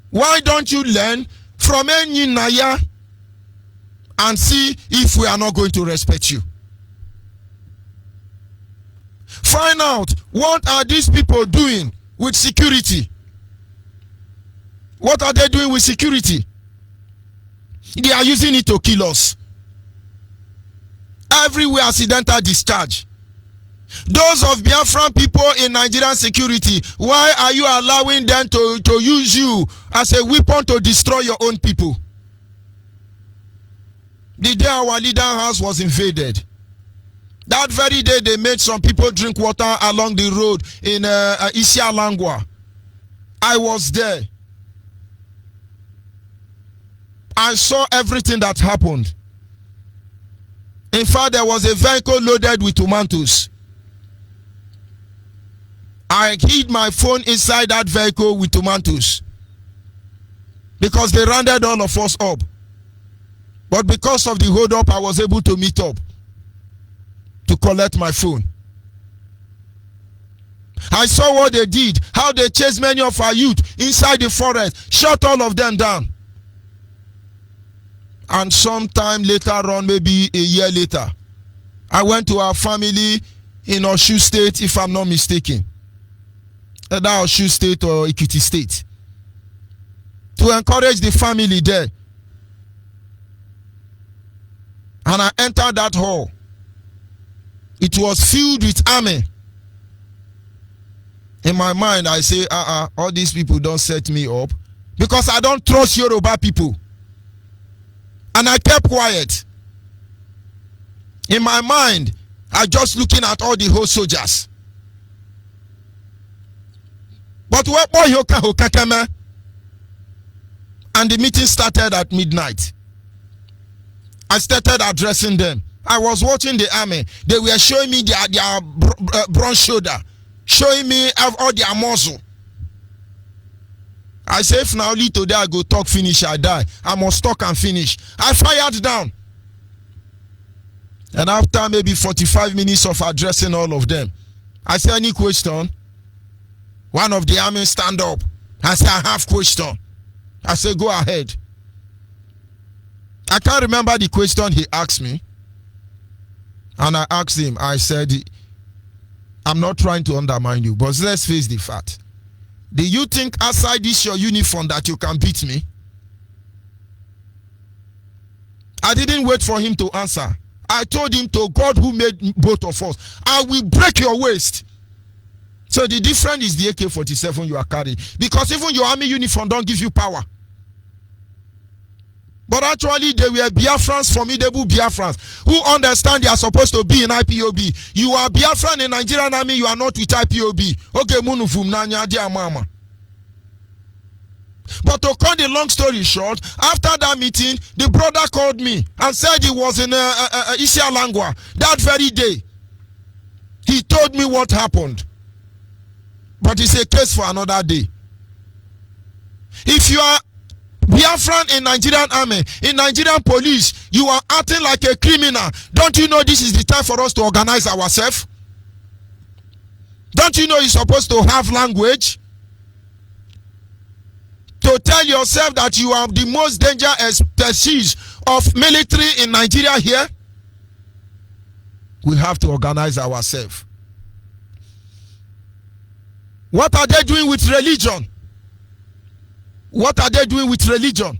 Why don't you learn from Enyin Naya and see if we are not going to respect you? Find out what are these people doing with security. What are they doing with security? They are using it to kill us. Everywhere accidental discharge. Those of Biafran people in Nigerian security, why are you allowing them to use you as a weapon to destroy your own people? The day our leader house was invaded, that very day they made some people drink water along the road in Isialangwa. I was there. I saw everything that happened. In fact, there was a vehicle loaded with tomatoes. I hid my phone inside that vehicle with tomatoes because they rounded all of us up. But because of the hold up, I was able to meet up to collect my phone. I saw what they did, how they chased many of our youth inside the forest, shot all of them down. And sometime later on, maybe a year later, I went to our family in Osun State, if I'm not mistaken. Either Osun State or Ekiti State. To encourage the family there. And I entered that hall. It was filled with army. In my mind, I say, all these people don't set me up. Because I don't trust Yoruba people. And I kept quiet. In my mind, I just looking at all the whole soldiers. But what boy and the meeting started at midnight. I started addressing them. I was watching the army. They were showing me their bronze shoulder, showing me all their muscle. I say, if now only today I go talk finish, I die. I must talk and finish. I fired down. And after maybe 45 minutes of addressing all of them, I say, any question? One of the army stand up. I say, I have question. I say, go ahead. I can't remember the question he asked me. And I asked him, I said, I'm not trying to undermine you, but let's face the fact. Do you think outside this your uniform that you can beat me? I didn't wait for him to answer. I told him, to God who made both of us, I will break your waist. So the difference is the AK-47 you are carrying. Because even your army uniform don't give you power. But actually, they were Biafrans, formidable Biafrans, who understand they are supposed to be in IPOB. You are Biafran in Nigerian army, you are not with IPOB. Okay, munufum nanya dia mama. But to cut the long story short, after that meeting, the brother called me and said he was in Isialangwa that very day. He told me what happened. But it's a case for another day. If you are Biafran in Nigerian army, in Nigerian police, you are acting like a criminal. Don't you know this is the time for us to organize ourselves? Don't you know you're supposed to have language? To tell yourself that you are the most dangerous species of military in Nigeria here? We have to organize ourselves. What are they doing with religion? What are they doing with religion?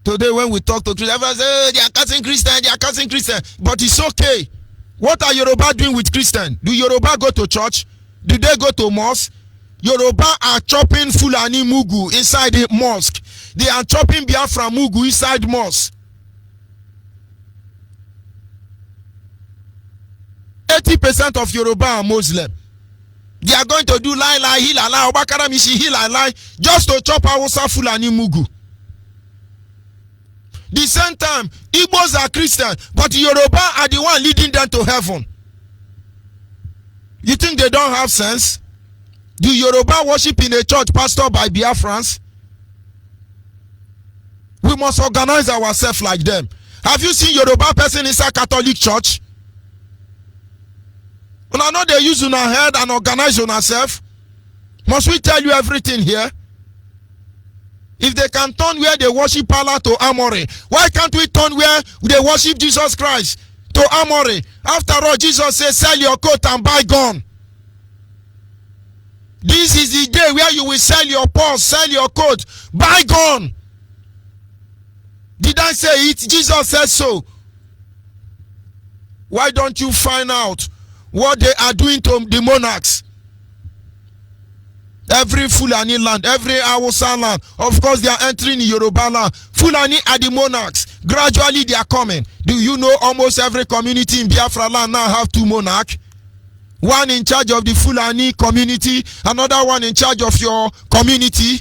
Today when we talk to Christians, everyone says, oh, they are cursing Christian, they are cursing Christian. But it's okay. What are Yoruba doing with Christian? Do Yoruba go to church? Do they go to mosque? Yoruba are chopping Fulani Mugu inside the mosque. They are chopping Biafra Mugu inside mosque. 80% of Yoruba are Muslim. They are going to do lie lie, heal lie, Obakara Mishi, heal lie, just to chop Hausa Fulani Mugu. The same time, Igbos are Christian, but Yoruba are the one leading them to heaven. You think they don't have sense? Do Yoruba worship in a church pastored by Biafrans? We must organize ourselves like them. Have you seen Yoruba person inside Catholic church? And I know they use on our head and organize on ourselves. Must we tell you everything here? If they can turn where they worship Allah to Amore, why can't we turn where they worship Jesus Christ to Amore? After all, Jesus says, sell your coat and buy gun. This is the day where you will sell your purse, sell your coat, buy gun. Did I say it? Jesus said so. Why don't you find out what they are doing to the monarchs? Every Fulani land, every Hausa land, of course they are entering Yoruba land. Fulani are the monarchs. Gradually they are coming. Do you know almost every community in Biafra land now have two monarchs? One in charge of the Fulani community, another one in charge of your community.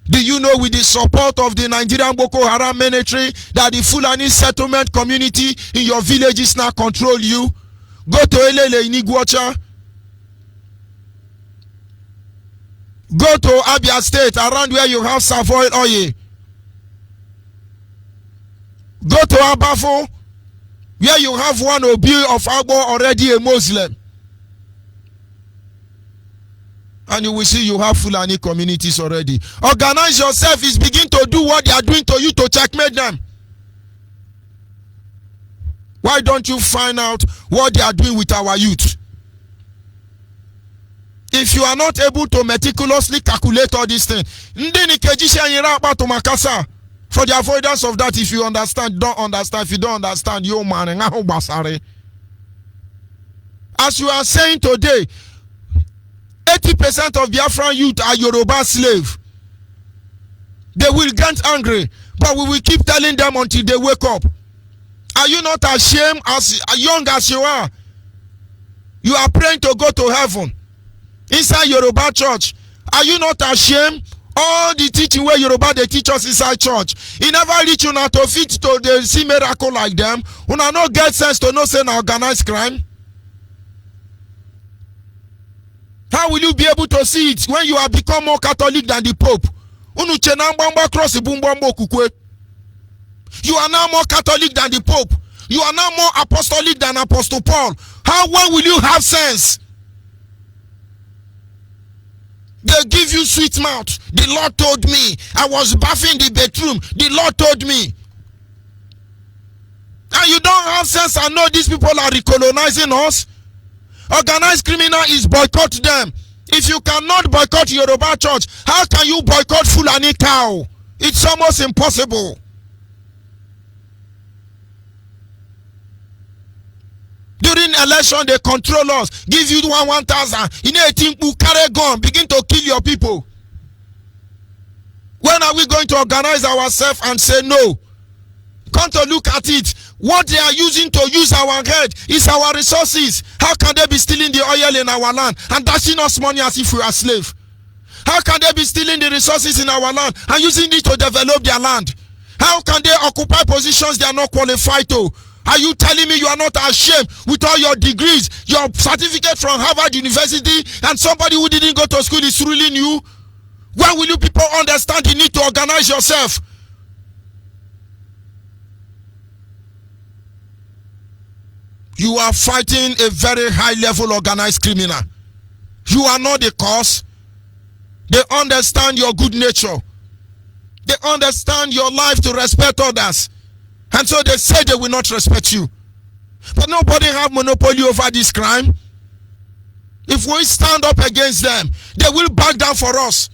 Do you know, with the support of the Nigerian Boko Haram military, that the Fulani settlement community in your villages now control you? Go to Elele in Iguacha. Go to Abia State, around where you have Savoy Oye. Go to Abafo, where you have one Obi of Agbo, already a Muslim. And you will see you have Fulani communities already. Organize yourself is begin to do what they are doing to you to checkmate them. Why don't you find out what they are doing with our youth? If you are not able to meticulously calculate all these things, for the avoidance of that, if you understand, don't understand. If you don't understand, you man. As you are saying today, 80% of Biafran youth are Yoruba slave. They will get angry, but we will keep telling them until they wake up. Are you not ashamed, as young as you are? You are praying to go to heaven inside Yoruba church. Are you not ashamed? All the teaching where Yoruba they teach us inside church, it never reach you now to fit to the see miracle like them. Una no get sense to know say na organized crime. How will you be able to see it when you have become more Catholic than the Pope? You are now more Catholic than the Pope. You are now more apostolic than Apostle Paul. When will you have sense? They give you sweet mouth. The Lord told me. I was bathing the bedroom. The Lord told me. And you don't have sense and know these people are recolonizing us. Organized criminal is boycott them. If you cannot boycott Yoruba church, how can you boycott Fulani cow? It's almost impossible. During election, they control us. Give you 1,000. In 18, you carry gun, begin to kill your people. When are we going to organize ourselves and say no? Come to look at it. What they are using to use our head is our resources. How can they be stealing the oil in our land and dashing us money as if we are slaves? How can they be stealing the resources in our land and using it to develop their land? How can they occupy positions they are not qualified to? Are you telling me you are not ashamed with all your degrees, your certificate from Harvard University, and somebody who didn't go to school is ruling you? When will you people understand the need to organize yourself? You are fighting a very high level organized criminal. You are not the cause. They understand your good nature. They understand your life to respect others. And so they say they will not respect you. But nobody have monopoly over this crime. If we stand up against them, they will back down for us.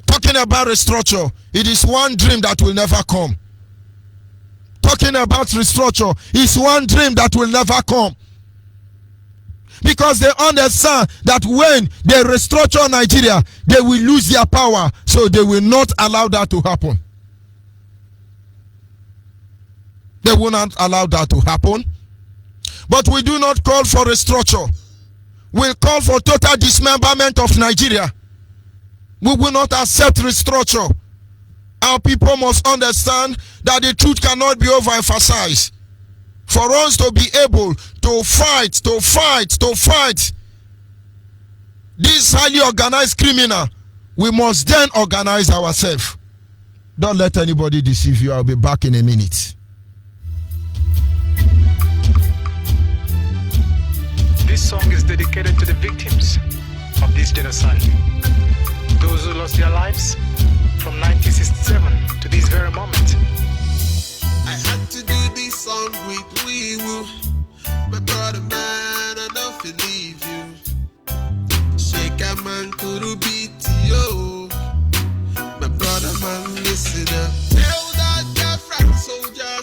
Talking about restructure, it is one dream that will never come. Talking about restructure is one dream that will never come. Because they understand that when they restructure Nigeria, they will lose their power. So they will not allow that to happen. They will not allow that to happen. But we do not call for restructure. We call for total dismemberment of Nigeria. We will not accept restructure. Our people must understand that the truth cannot be overemphasized. For us to be able to fight this highly organized criminal, we must then organize ourselves. Don't let anybody deceive you. I'll be back in a minute.
This song is dedicated to the victims of this genocide. Those who lost their lives from 1967 to this very moment.
I had to do this song with Wee-Woo. My brother man, I don't believe you. Shake a man could beat you. My brother man, listen up. Tell that Biafran soldier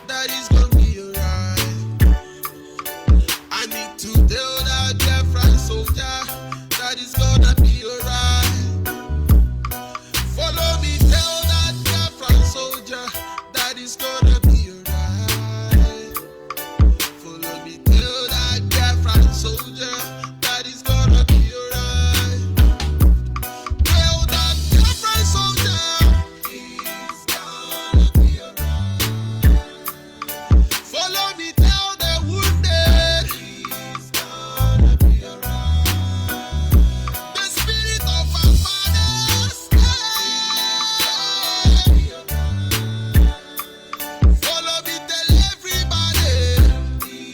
that he's gonna be alright. I need to tell that Biafran soldier that he's gonna be alright. Follow me, tell that Biafran soldier that he's gonna be alright. Follow me, tell that Biafran soldier that he's gonna be alright. Tell that Biafran soldier he's gonna be alright. Follow me, tell the wounded he's gonna be alright. The spirit of our fathers stay. Follow me, tell everybody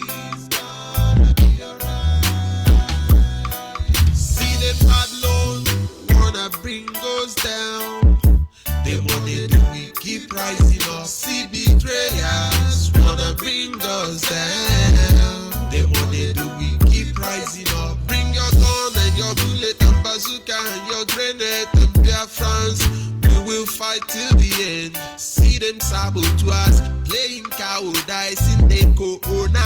he's gonna be alright. See them bad loans wanna bring us down. They wanna do we keep rising up. See betrayers wanna bring us down. They wanna do we keep rising up. Bring your gun and your bullet and bazooka and your grenade and Biafrans. We will fight till the end. See them sabotage, playing cowardice in the corona.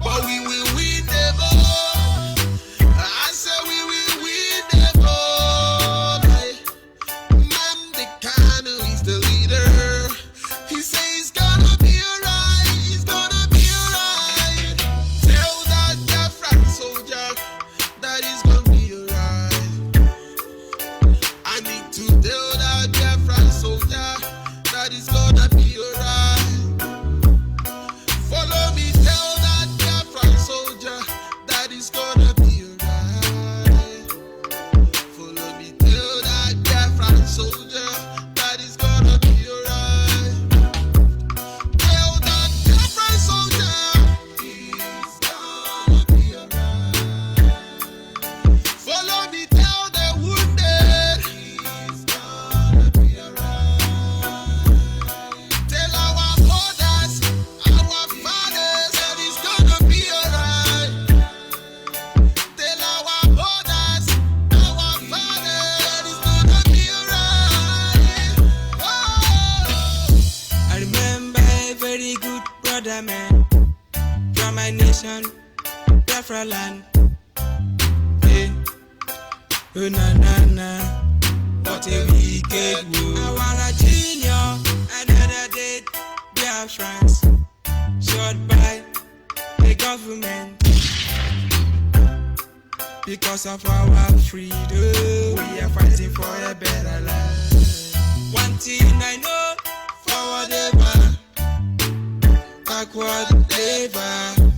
But we will win them all. I say we will win them all. Nnamdi Kanu is the leader. He says he's gonna be alright. He's gonna be alright. Tell that Biafran soldier that he's gonna be alright. I need to tell that Biafran soldier that he's gonna be alright. Follow me, tell that Biafran soldier that he's gonna be alright. Follow me, tell that Biafran soldier that he's gonna be alright. Tell that Biafran soldier he's gonna be alright. Follow me, tell the wounded he's gonna be alright. Tell our brothers, our fathers that he's gonna be alright. Tell our brothers, our fathers that he's gonna be alright. Whoa.
I remember a very good brother man from my nation, Biafra land. Hey, oh na na na, what a wicked world. I want a junior, another day, Biafrans, shot by the government. Because of our freedom, we are fighting for a better life. One thing I know, forward ever, backward never.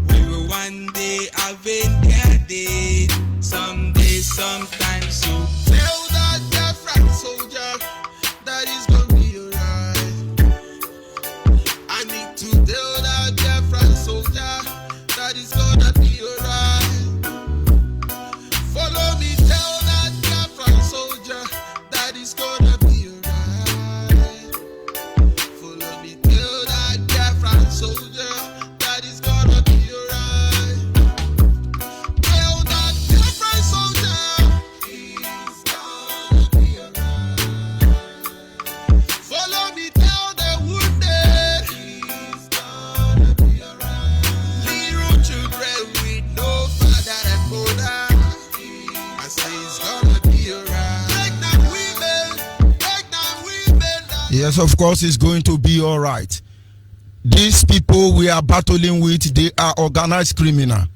We will one day avenge their day, someday, sometime soon.
Tell that Biafran soldier that he's gonna be alright. I need to tell that Biafran soldier that he's gonna be alright. Follow me, tell that Biafran soldier that he's gonna be alright. Follow me, tell that Biafran soldier
Yes, of course, it's going to be all right. These people we are battling with, they are organized criminal.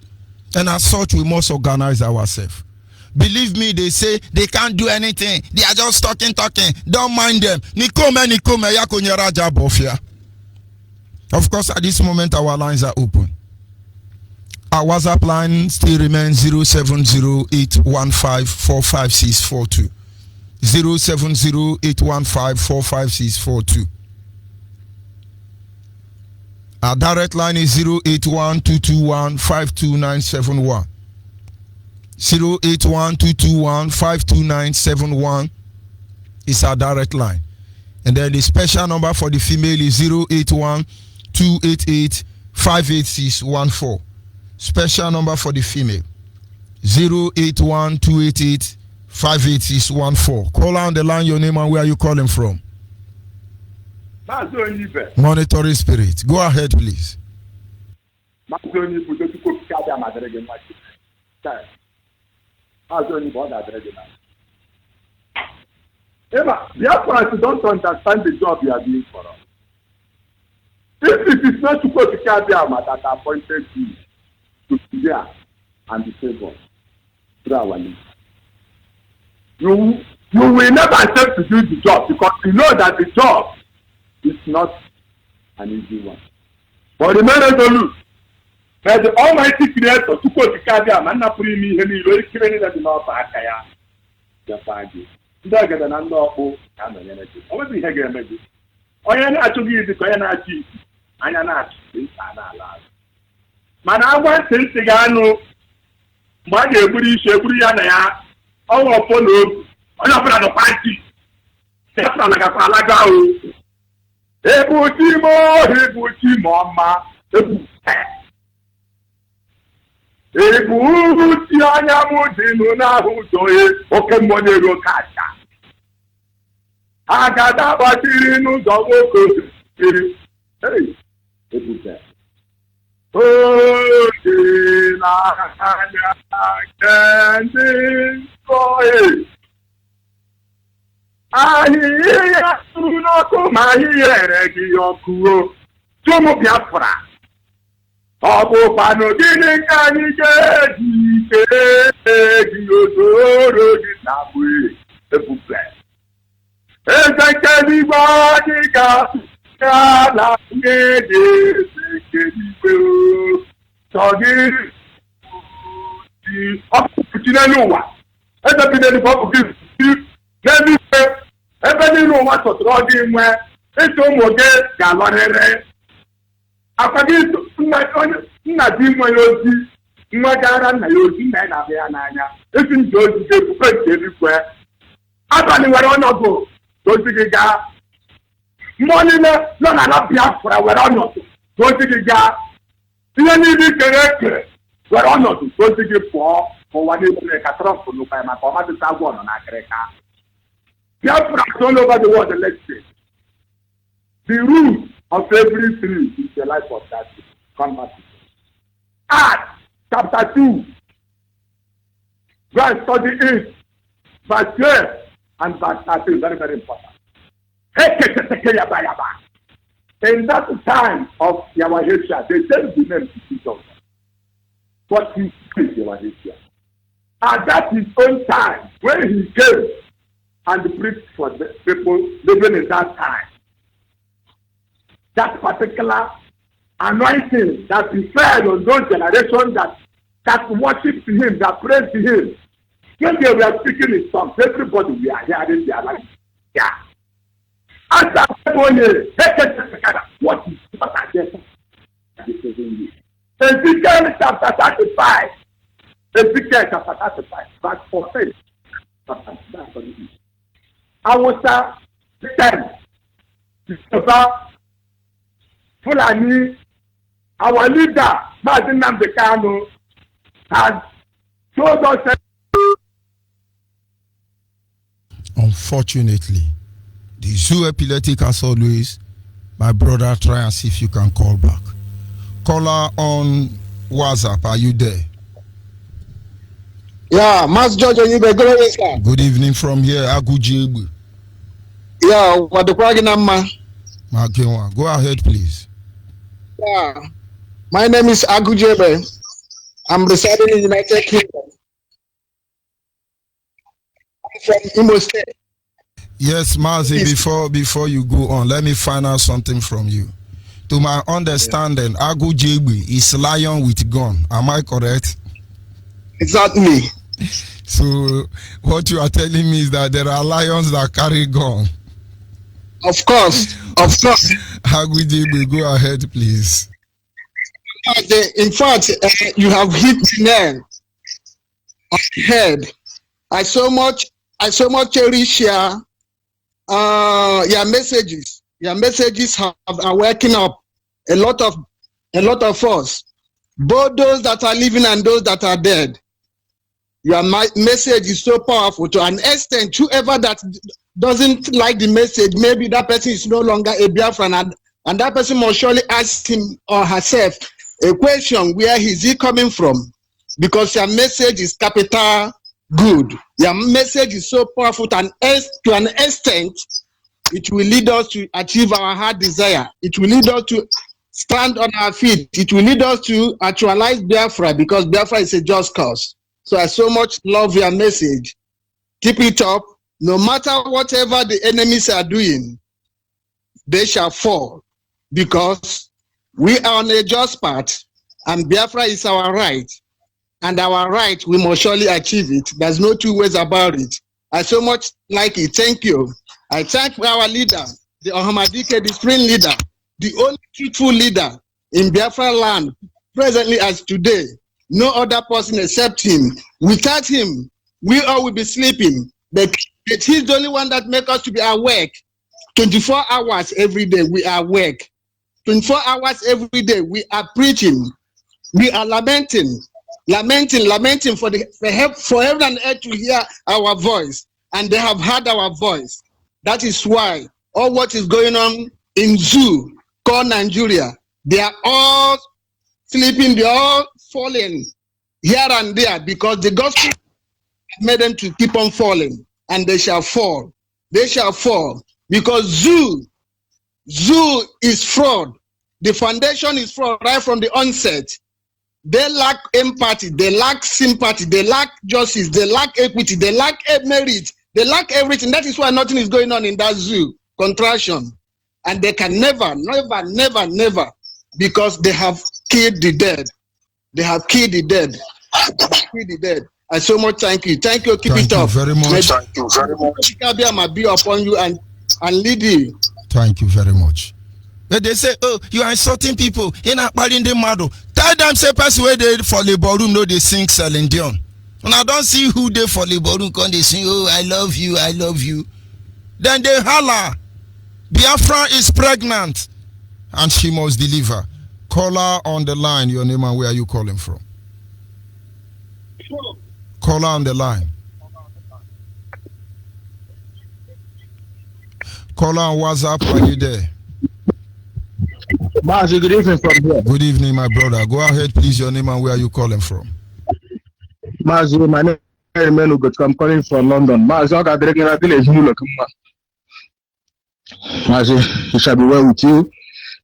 And as such, we must organize ourselves. Believe me, they say they can't do anything. They are just talking. Don't mind them. Nikome, yakonyera jabofia. Of course, at this moment, our lines are open. Our WhatsApp line still remains 07081545642. 07081545642. Our direct line is 08122152971. 08122152971 is our direct line. And then the special number for the female is 08128858614. Special number for the female 08128858614. Call on the line, your name and where are you calling from? Monitoring Spirit. Go ahead, please.
The Africans don't understand the job you are doing for us. If it is not supposed to carry them that appointed you to be there and be favored through our league, you will never attempt to do the job because you know that the job is not an easy one. But remain resolute. May the Almighty Creator to go to carry them and not put me in the very killing that in our back. Japan. Ndaga na ndo ọkpụ ka nọ nyere gị. O nwere ihe ga-eme gị. Onye na-achụghị izi ka onye na-achị isi anya na-achị nta n'ala azụ. Mana agwa ntị gị anụ mgbe a ga-egburu isi egburu ya na ya ọnwa ọfọ na obi onye ọbụla nọkwa ntị. Tefra na gakwa alaga o. Ebuchi m ọma Ebuchi anya m dị n'ahụ ụzọ oke mmụọ na-eru oke aja. Agada gbatịrị n'ụzọ nwoke osiri. Ebube. Oge na-anya nke ndị nsọ ahịhịa tụrụ n'ọkụ ma ahịhịa ere gị ọkụ tụmụ Biafra. Ọ bụkwanụ gịnị ka anyị ga-eji gị otoro gị na mgbe ebube. Eze nke n'igwe anyị ga na nye dị nke n'igwe chọ gị ọkụkụ n'elu ụwa. Eze bi n'elu ọkụ gị n'eluigwe ebe niile ụwa chọtụrụ ọ gị nwe ịtụ ụmụ gị ga-alọrịrị. Akwa gị nna di nwere ozi nwa gara nna ya ozi nna ya na-abịa ya n'anya esi ndị ozi gị ebufe nke eluigwe abalị nwere ọnọdụ ozi gị gaa mmụọ niile nọ n'ala Biafra were ọnọdụ ozi gị gaa ihe niile ikere ekere were ọnọdụ ozi gị pụọ ụwa niile ka Trump nụkwa ya maka ọmadụta agwọ nọ n'akịrịka. Biafra all over the world elected. The root of every tree is the life of that tree. Conversation. Acts chapter 2, verse 38, verse 12, and verse 13. Very, very important. In that time of Yahweh, they changed the name to Jesus. But he is Yahweh. And that his own time, when he came and preached for the people living in that time. That particular anointing that he fed on those generations that worshipped him, that praised him. When they were speaking in tongues, everybody we are hearing their life. Yeah. After what is Ezekiel chapter 35. Ezekiel chapter 35, verse 14. Awusa 10. Fulani, our leader, Martin Nambekano, has told us.
Unfortunately, the zoo epileptic as always, my brother, try and see if you can call back. Caller on WhatsApp, are you there?
Yeah, Mas George Onyibe, good evening, sir.
Good evening from here, Agujebu.
Yeah, what the Praginama?
Go ahead, please.
Yeah, my name is Agujebe. I'm residing in the United Kingdom. I'm from Imo State.
Yes, Mazi, before you go on, let me find out something from you. To my understanding, Agujebe is lion with gun. Am I correct?
Exactly.
So what you are telling me is that there are lions that carry gun.
Of course.
Agujebe, go ahead, please.
In fact, you have hit the nail on the head. I so much cherish your messages. Your messages are waking up a lot of us, both those that are living and those that are dead. Your message is so powerful to an extent. Whoever that doesn't like the message, maybe that person is no longer a Biafran, and that person must surely ask him or herself a question: where is he coming from? Because your message is capital good. Your message is so powerful to an extent. It will lead us to achieve our heart desire. It will lead us to stand on our feet. It will lead us to actualize Biafra, because Biafra is a just cause. So I so much love your message. Keep it up. No matter whatever the enemies are doing, they shall fall, because we are on a just path, and Biafra is our right. And our right, we must surely achieve it. There's no two ways about it. I so much like it. Thank you. I thank our leader, the Ohamadike, the spring leader, the only truthful leader in Biafra land, presently as today. No other person except him. Without him, we all will be sleeping. But he's the only one that makes us to be awake. 24 hours every day, we are awake. 24 hours every day, we are preaching. We are lamenting for heaven and earth to hear our voice. And they have heard our voice. That is why all what is going on in zoo called Nigeria, they are all sleeping, they are all falling here and there, because the gospel made them to keep on falling, and they shall fall. They shall fall, because zoo is fraud. The foundation is fraud right from the onset. They lack empathy, they lack sympathy, they lack justice, they lack equity, they lack merit, they lack everything. That is why nothing is going on in that zoo. Contraction. And they can never, because they have killed the dead. They have killed the dead. I so much thank you. Thank you. Keep it up.
Thank you very much.
Thank you very much. Be upon you and lead you.
Thank you very much. But they say, oh, you are insulting people. You're not in the model. Tell them, say, pass away for labor room, no, they sing Celine Dion. And I don't see who they for labor room can they sing, oh, I love you, I love you. Then they holler, Biafra is pregnant and she must deliver. Caller on the line, your name and where are you calling from? Caller on the line. Caller on WhatsApp, are you there?
Mazi, good evening from here.
Good evening, my brother. Go ahead, please, your name and where are you calling from?
Mazi, my name is Menugot. I'm calling from London. Mazi, it shall be well with you.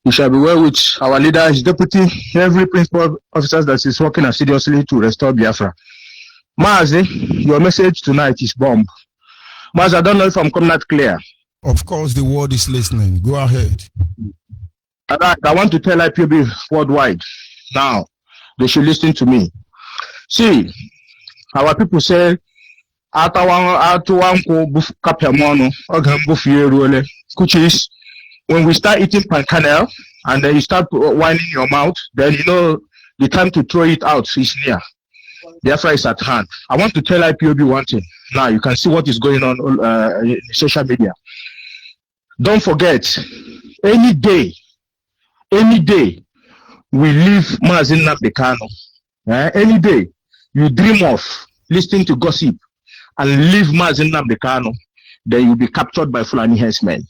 It shall be well with our leader, his deputy, every principal officer that is working assiduously to restore Biafra. Mazi, your message tonight is bomb. Mazi, I don't know if I'm coming out clear.
Of course, the world is listening. Go ahead.
Alright, I want to tell IPOB worldwide now. They should listen to me. See, our people say, which is when we start eating pancannel and then you start whining your mouth, then you know the time to throw it out is near. Therefore, it's at hand. I want to tell IPOB one thing. Now you can see what is going on in social media. Don't forget, any day we leave Mazi Nnamdi Kanu. Any day you dream of listening to gossip and leave Mazi Nnamdi Kanu, then you'll be captured by Fulani herdsmen.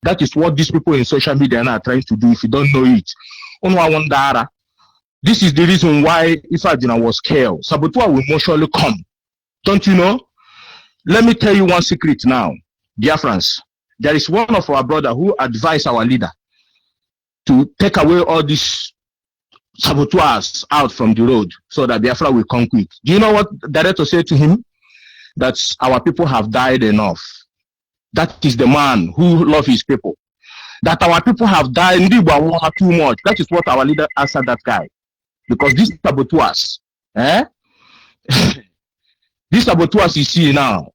That is what these people in social media are trying to do. If you don't know it, this is the reason why Ifadina was killed. Sabotua will most surely come. Don't you know? Let me tell you one secret now, dear friends. There is one of our brother who advised our leader to take away all these saboteurs out from the road so that Biafra will come quick. Do you know what the director said to him? That our people have died enough. That is the man who loves his people. That our people have died too much. That is what our leader answered that guy. Because these saboteurs, these saboteurs you see now,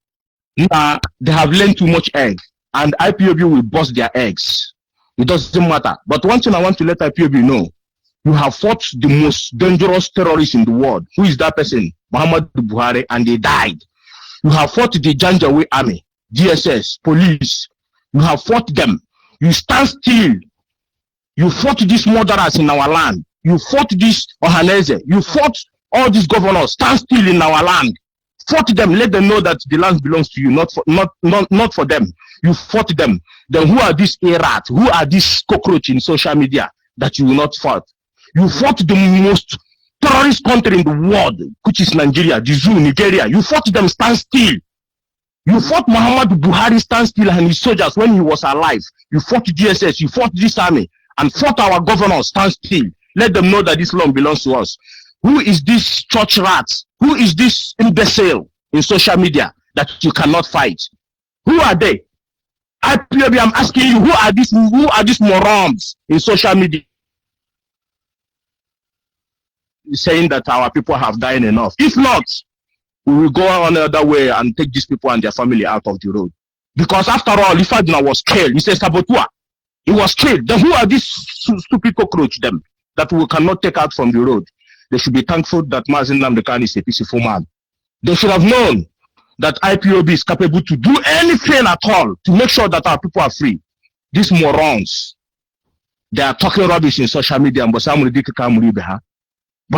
they have laid too much egg, and IPOB will bust their eggs. It doesn't matter. But one thing I want to let IPOB know, you have fought the most dangerous terrorist in the world. Who is that person? Muhammadu Buhari, and they died. You have fought the Janjaweed army, DSS, police. You have fought them. You stand still. You fought these murderers in our land. You fought this Ohaneze. You fought all these governors. Stand still in our land. Fought them. Let them know that the land belongs to you, not for them. You fought them. Then who are these errats? Who are these cockroach in social media that you will not fight? You fought the most terrorist country in the world, which is Nigeria, the zoo, Nigeria. You fought them. Stand still. You fought Muhammadu Buhari stand still and his soldiers when he was alive. You fought DSS. You fought this army and fought our governors. Stand still. Let them know that this land belongs to us. Who is this church rat? Who is this imbecile in social media that you cannot fight? Who are they? I'm asking you, who are these morons in social media saying that our people have died enough? If not, we will go on another way and take these people and their family out of the road. Because after all, Ifadina was killed. He said saboteur. He was killed. Then who are these stupid cockroach them that we cannot take out from the road? They should be thankful that Mazi Nnamdi Kanu is a peaceful man. They should have known that IPOB is capable to do anything at all to make sure that our people are free. These morons, they are talking rubbish in social media. But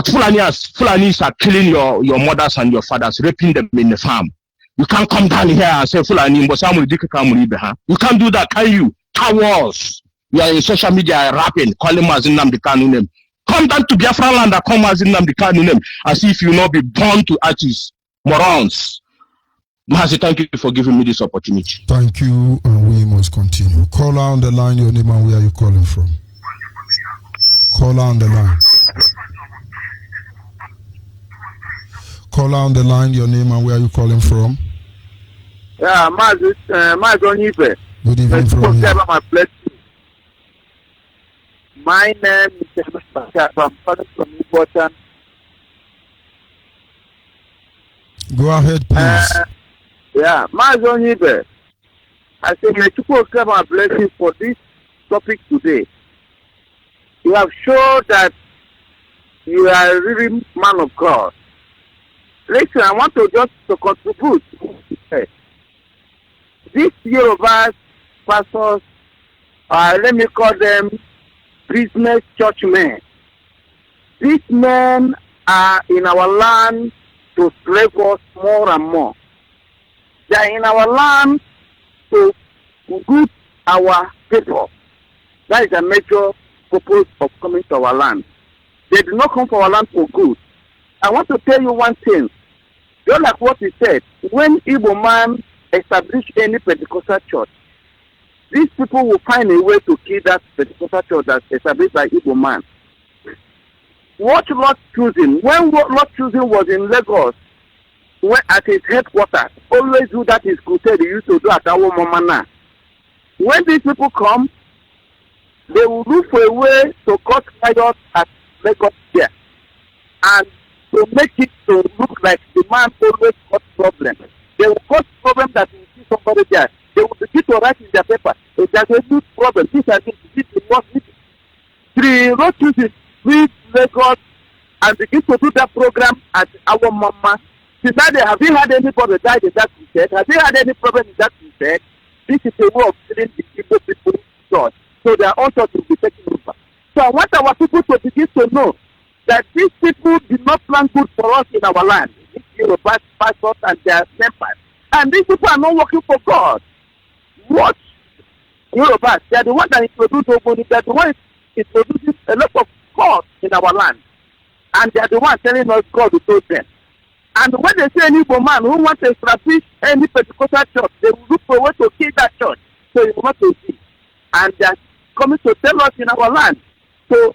Fulanis are killing your mothers and your fathers, raping them in the farm. You can't come down here and say Fulani. You can't do that, can you? Cowards. You are in social media rapping, calling Mazi Nnamdi Kanu name. Come down to Biafra land and call Mazi Nnamdi Kanu name as if you will not be born to artists. Morons. Mazi, thank you for giving me this opportunity.
Thank you, and we must continue. Call on the line, your name and where are you calling from? Call on the line. Call on the line, your name and where are you calling from?
Yeah, Mazi Onyife.
Good evening from here.
My name is I'm calling from Important.
Go ahead, please.
Yeah, Mazi Onyife. I say, may you come and bless you for this topic today. You have shown that you are a really man of God. Listen, I want to just to contribute. These Yoruba pastors, let me call them business churchmen. These men are in our land to slave us more and more. They are in our land to good our people. That is a major purpose of coming to our land. They do not come to our land for good. I want to tell you one thing. Just like what he said, when Igbo man establish any Pentecostal church, these people will find a way to kill that Pentecostal church that's established by Igbo man. Watch Lord Choosing. When Lord Choosing was in Lagos, when at his headquarters, always do that his crusade he used to do at our Momana. When these people come, they will look for a way to cut riot at Lagos here. And to make it to look like the man always got problems. They will cause problem that you see somebody there. They will begin to write in their paper. If there's a new problem, this and this is not it. Three road choosing, reach Lagos and begin to do that program at our mama. Since now, have you had anybody died in that crusade? Have you had any problem in that crusade? This is a way of killing the people God. So they are also to be taken over. So I want our people to begin to know that these people did not plan good for us in our land. These Yoruba pastors and their members. And these people are not working for God. What? Yoruba, they are the ones that introduce Ogoni, they are the ones introducing a lot of God in our land. And they are the ones telling us God to told them. And when they say any Igbo man who wants to establish any Pentecostal church, they will look for a way to kill that church. So you want to see. And they are coming to tell us in our land. So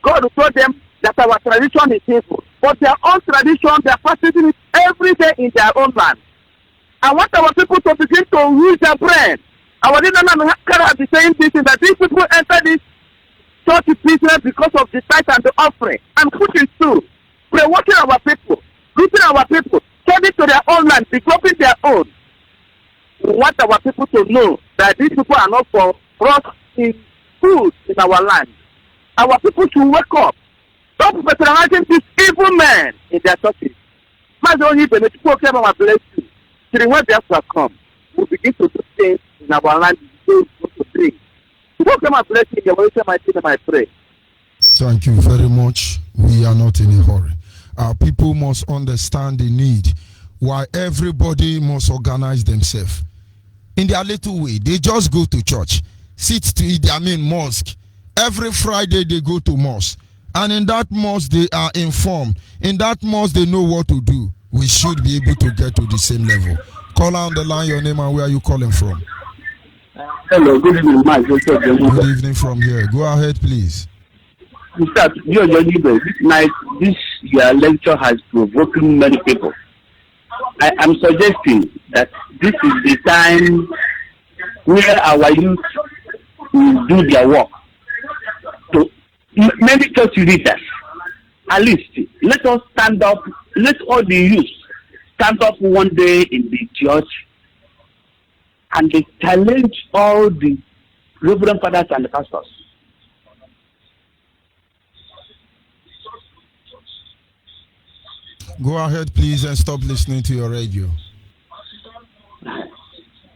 God told them that our tradition is evil. But their own tradition, they are practicing it every day in their own land. I want our people to begin to use their brain. Our leader has been saying this, that these people enter this church business because of the tithe and the offering. And pushing through. Brainwashing our people. Losing our people. Turning to their own land. Developing their own. We want our people to know that these people are not for us in food in our land. Our people should wake up. Stop patronizing these evil men in their churches. When bless you. When Biafra come, we begin to do things in our land. I pray.
Thank you very much. We are not in a hurry. Our people must understand the need why everybody must organize themselves. In their little way, they just go to church, sit to eat their main mosque. Every Friday they go to mosque. And in that mosque they are informed. In that mosque they know what to do. We should be able to get to the same level. Call on the line, your name and where are you calling from?
Hello, good evening, Mike.
Good evening from here. Go ahead, please.
This night, this your lecture has provoked many people. I am suggesting that this is the time where our youth will do their work. So, many church leaders, at least, let us stand up, let all the youth stand up one day in the church and they challenge all the reverend fathers and the pastors.
Go ahead, please, and stop listening to your radio.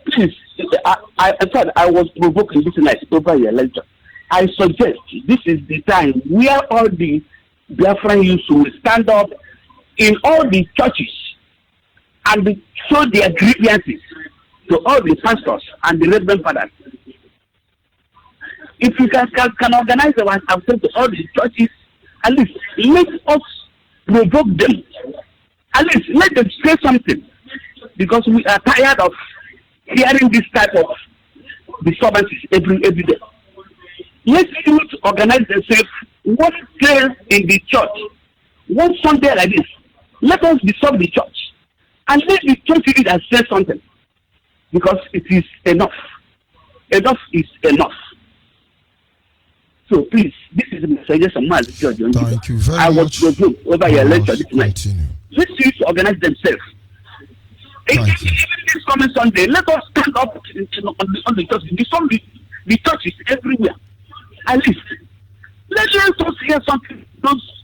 Please, I was provoking this night over your lecture. I suggest this is the time where all the Biafran youth will stand up in all the churches and show their grievances to all the pastors and the reverend fathers. If you can organize ourselves to all the churches, at least let us provoke them. At least let them say something, because we are tired of hearing this type of disturbances every day. Let youth organize themselves one day in the church, one Sunday like this. Let us disturb the church and let the church leaders say something, because it is enough. Enough is enough. So please, this is the suggestion, George.
Thank you very much.
I was provoked over your lecture this night. Let's use to organize themselves. Even this coming Sunday, let us stand up on the church. The churches everywhere. At least, let us hear something. Those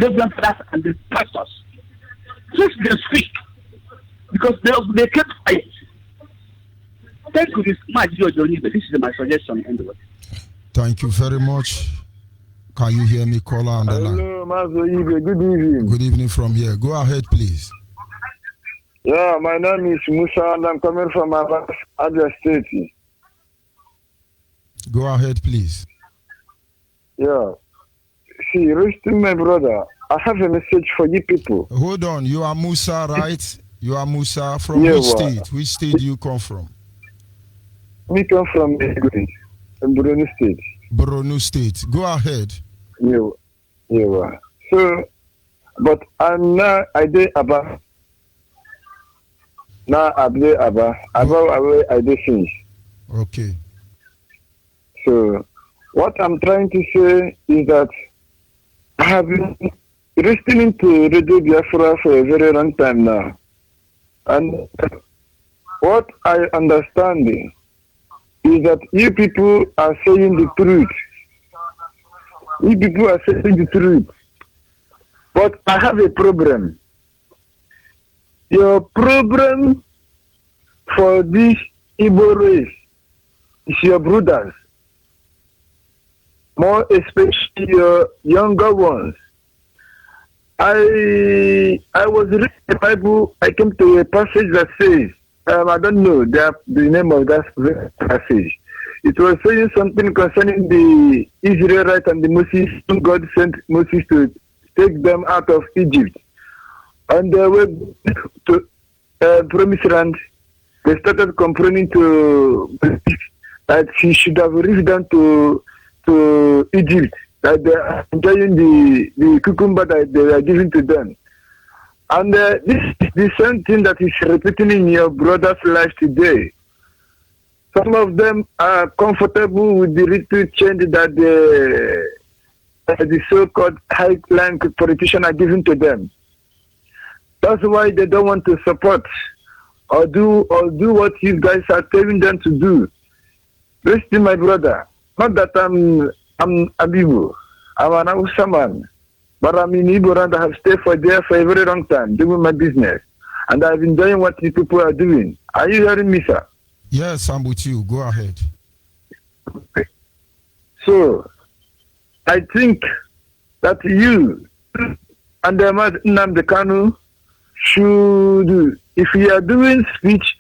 reverend fathers and the pastors, let them speak, because they kept quiet. Thank you, this much, George. This is my suggestion anyway.
Thank you very much. Can you hear me, caller on the line?
Hello, Master Ibe. Good evening.
Good evening from here. Go ahead, please.
Yeah, my name is Musa and I'm coming from Abia State.
Go ahead, please.
Yeah. See, listen, my brother, I have a message for you people.
Hold on. You are Musa, right? You are Musa. From which state? Which state do you come from?
We come from Borno State.
Borno State. Go ahead.
Yeah. So, but I'm now I did about. Now I did about I did finish.
Okay.
So, what I'm trying to say is that I have been listening to Radio Biafra for a very long time now, and what I understand is that you people are saying the truth. You people are saying the truth. But I have a problem. Your problem for this Igbo race is your brothers. More especially your younger ones. I was reading the Bible, I came to a passage that says, I don't know the name of that passage. It was saying something concerning the Israelites and the Moses. God sent Moses to take them out of Egypt. On their way to Promised Land, they started complaining to that he should have reached down to Egypt, that they are enjoying the cucumber that they are giving to them. And this is the same thing that is repeating in your brother's life today. Some of them are comfortable with the little change that the so-called high-rank politicians are giving to them. That's why they don't want to support or do what you guys are telling them to do. Listen, my brother, not that I'm Igbo, I'm an Hausa man, but I'm in Igbo and I have stayed there for a very long time doing my business, and I've been doing what the people are doing. Are you hearing me, sir?
Yes, I'm with you. Go ahead.
Okay. So, I think that you and Nnamdi Kanu should, if you are doing speech,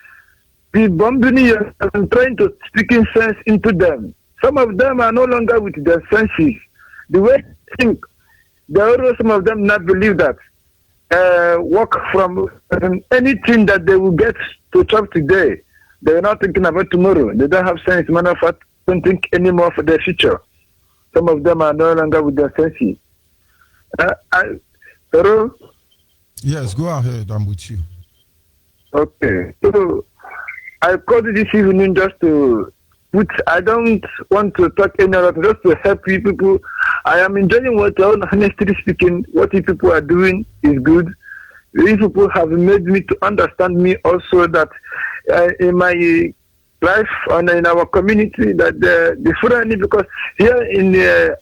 be bombing you and trying to speak in sense into them. Some of them are no longer with their senses. The way they think, some of them not believe that work from anything that they will get to chop today. They are not thinking about tomorrow. They don't have sense. Matter of fact, don't think anymore for their future. Some of them are no longer with their senses. Hello?
Yes, go ahead. I'm with you.
Okay. So, I called this evening just to put, I don't want to talk any other, just to help you people. I am enjoying what, honestly speaking, what you people are doing is good. These people have made me to understand me also that in my life and in our community that the Fulani, because here in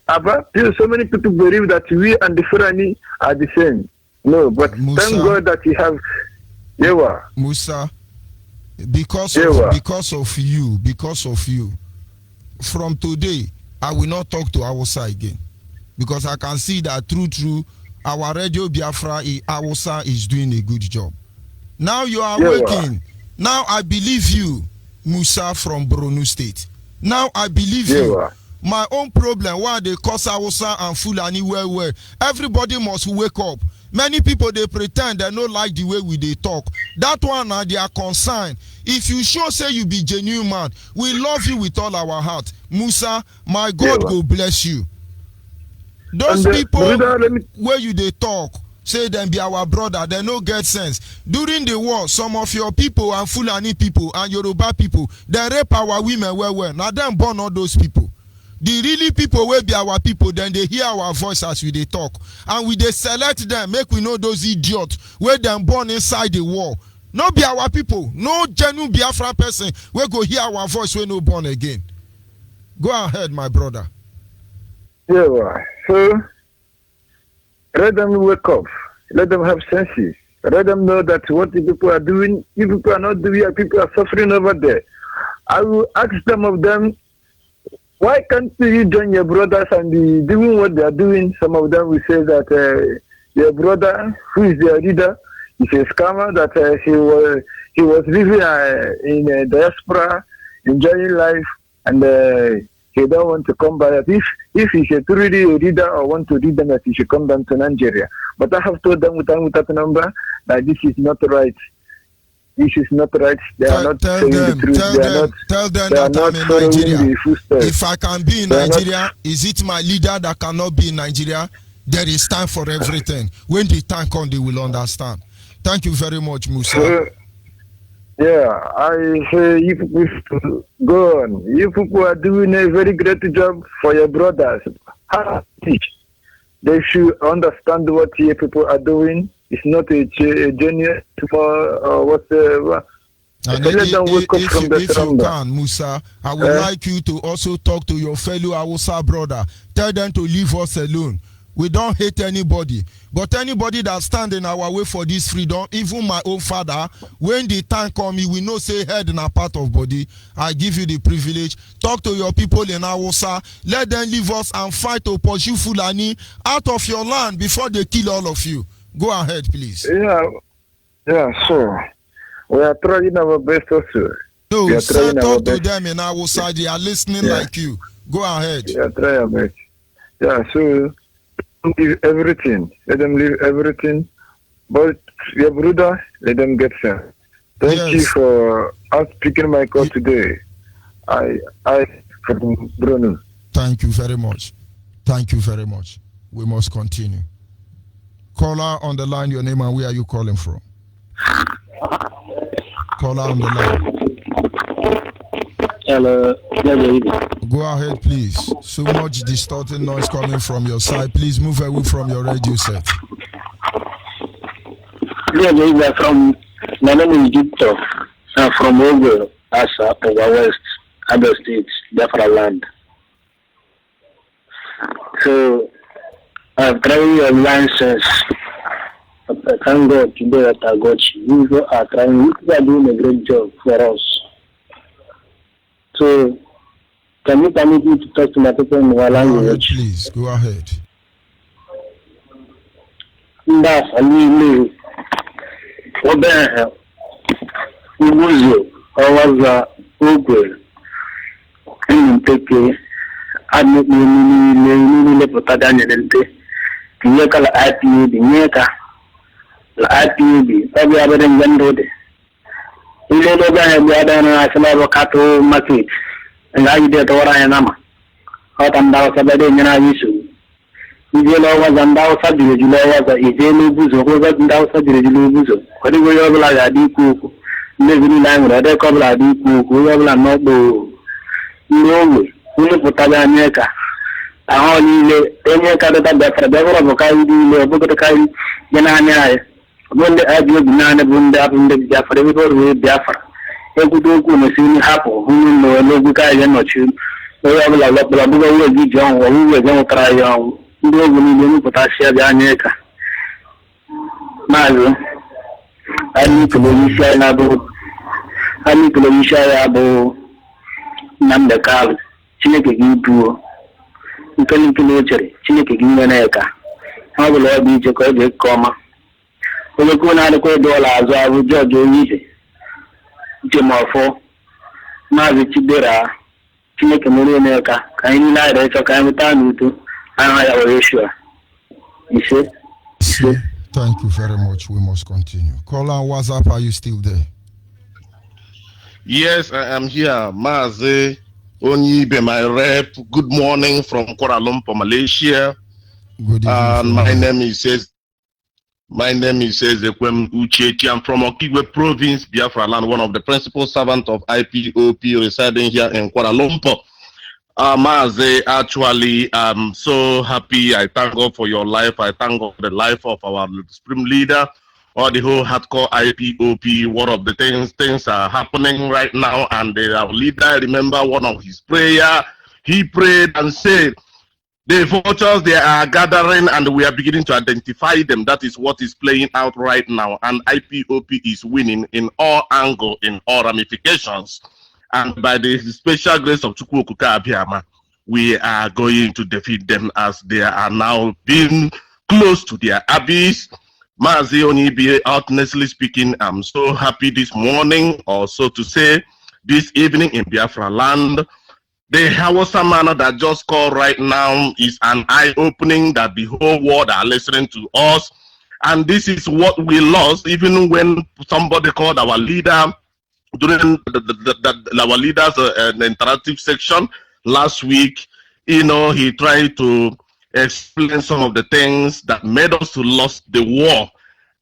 Aba, so many people believe that we and the Fulani are the same. No, but Musa, thank God that you have,
Musa, because of you, from today, I will not talk to Hausa again. Because I can see that through, our Radio Biafra Hausa is doing a good job. Now you are working. Now I believe you, Musa from Borno State. Now I believe you. My own problem, why they cause Hausa and Fulani well. Everybody must wake up. Many people, they pretend they don't like the way they talk. That one are their concern. If you sure say you be genuine man, we love you with all our heart. Musa, my God will bless you. Those people where you they talk, say them be our brother, they no get sense. During the war, some of your people and Fulani people and Yoruba people, they rape our women well. Now them born all those people. The really people will be our people, then they hear our voice as we they talk. And we they select them, make we know those idiots where them born inside the war. No be our people, no genuine Biafra person will go hear our voice when no born again. Go ahead, my brother.
So let them wake up, let them have senses, let them know that what the people are doing, if people are not doing, people are suffering over there. I will ask some of them, why can't you join your brothers and be doing what they are doing? Some of them will say that your brother, who is their leader, is a scammer, that he was living in a diaspora, enjoying life, and he don't want to come back. If he's truly a leader or want to lead them, that he should come down to Nigeria. But I have told them without number that this is not right. This is not right. They are not saying the truth.
Tell them that I'm in Nigeria. If I can be in Nigeria, is it my leader that cannot be in Nigeria? There is time for everything. When the time comes, they will understand. Thank you very much, Musa.
I say you people go on. You people are doing a very great job for your brothers. They should understand what you people are doing. It's not a genius for whatever.
If you can, Musa, I would like you to also talk to your fellow Hausa brother. Tell them to leave us alone. We don't hate anybody. But anybody that stand in our way for this freedom, even my own father, when the time comes, he will not say head and a part of body. I give you the privilege. Talk to your people in Hausa. Let them leave us and fight to pursue Fulani out of your land before they kill all of you. Go ahead, please.
Sure. We are trying our best also.
No, sir, talk to them in Hausa. They are listening like you. Go ahead.
We are trying our best. So leave everything. Let them leave everything. But your brother, let them get sense. Thank you for us picking my call today. I from Bruno.
Thank you very much. Thank you very much. We must continue. Caller on the line, your name and where are you calling from? Caller on the line.
Hello.
Go ahead, please. So much distorted noise coming from your side. Please move away from your radio set.
From my name is Victor. I'm from Ogo, Asa, Oga West, Abel State, Biafra land. So I've tried your license. I thank God today that I got you. You are trying. You are doing a great job for us. So can you permit me to talk to my people in my language?
Please go ahead.
That's a new Uguzo, Owaza, Ugwe, Mpeke, Admit Potagante, Nyeka la IPUB, Nyeka la IPUB, every other than Vendode. Ile loga ya biada na asema wakato market, nga ide tora ya nama. Hata ndao sabade nyana yisu. Ije lawa za ndao sabire julawa za ije lubuzo, kwa ndao sabire julubuzo. Kwa digo yobla ya di kuku. Ndezini langu rade kobla di kuku, yobla nobo. Nyowe, ule potaga nyeka. Aho ile nyeka data Biafra, Biafra bokai ile bokoto kai jana nyaye. Bunde adio binane bunde abunde Biafra, we Biafra. Ekudoku mesini hapo, hunu no logu kai yano chu. Yobla lobla buga uwe gijon, wa uwe jan trayon. Ndio ni potasia ya nyeka. Mazo. Ani kuloisha na bo. Ani kuloisha ya bo. Namda kal. Chineke gitu. Nkali kilochere. Chineke gineka. Hawo lo bi je ko je koma. Ko ko na ko dola azo abu jojo yise. Jemofo. Mazi chidera. Chineke muri neka. Kaini na ire so kai mutanutu.
Thank you very much. We must continue. Caller on WhatsApp, are you still there?
Yes, I am here. Maze Onyibe, my rep. Good morning from Kuala Lumpur, Malaysia.
Good evening.
My name is Ezekwem Uchechi. I'm from Okigwe Province, Biafra land, one of the principal servants of IPOP residing here in Kuala Lumpur. Maze, actually, I'm so happy. I thank God for your life. I thank God for the life of our supreme leader, or the whole hardcore IPOP. One of the things are happening right now, and our leader, I remember one of his prayer. He prayed and said, the vultures, they are gathering, and we are beginning to identify them. That is what is playing out right now, and IPOP is winning in all angles, in all ramifications. And by the special grace of Chukwuokuka Abiyama, we are going to defeat them as they are now being close to their abyss. Mazi Onyibe, honestly speaking, I'm so happy this morning, or so to say, this evening in Biafra land. The Hausa man that just called right now is an eye-opening that the whole world are listening to us. And this is what we lost, even when somebody called our leader during our leaders interactive section last week. He tried to explain some of the things that made us to lose the war.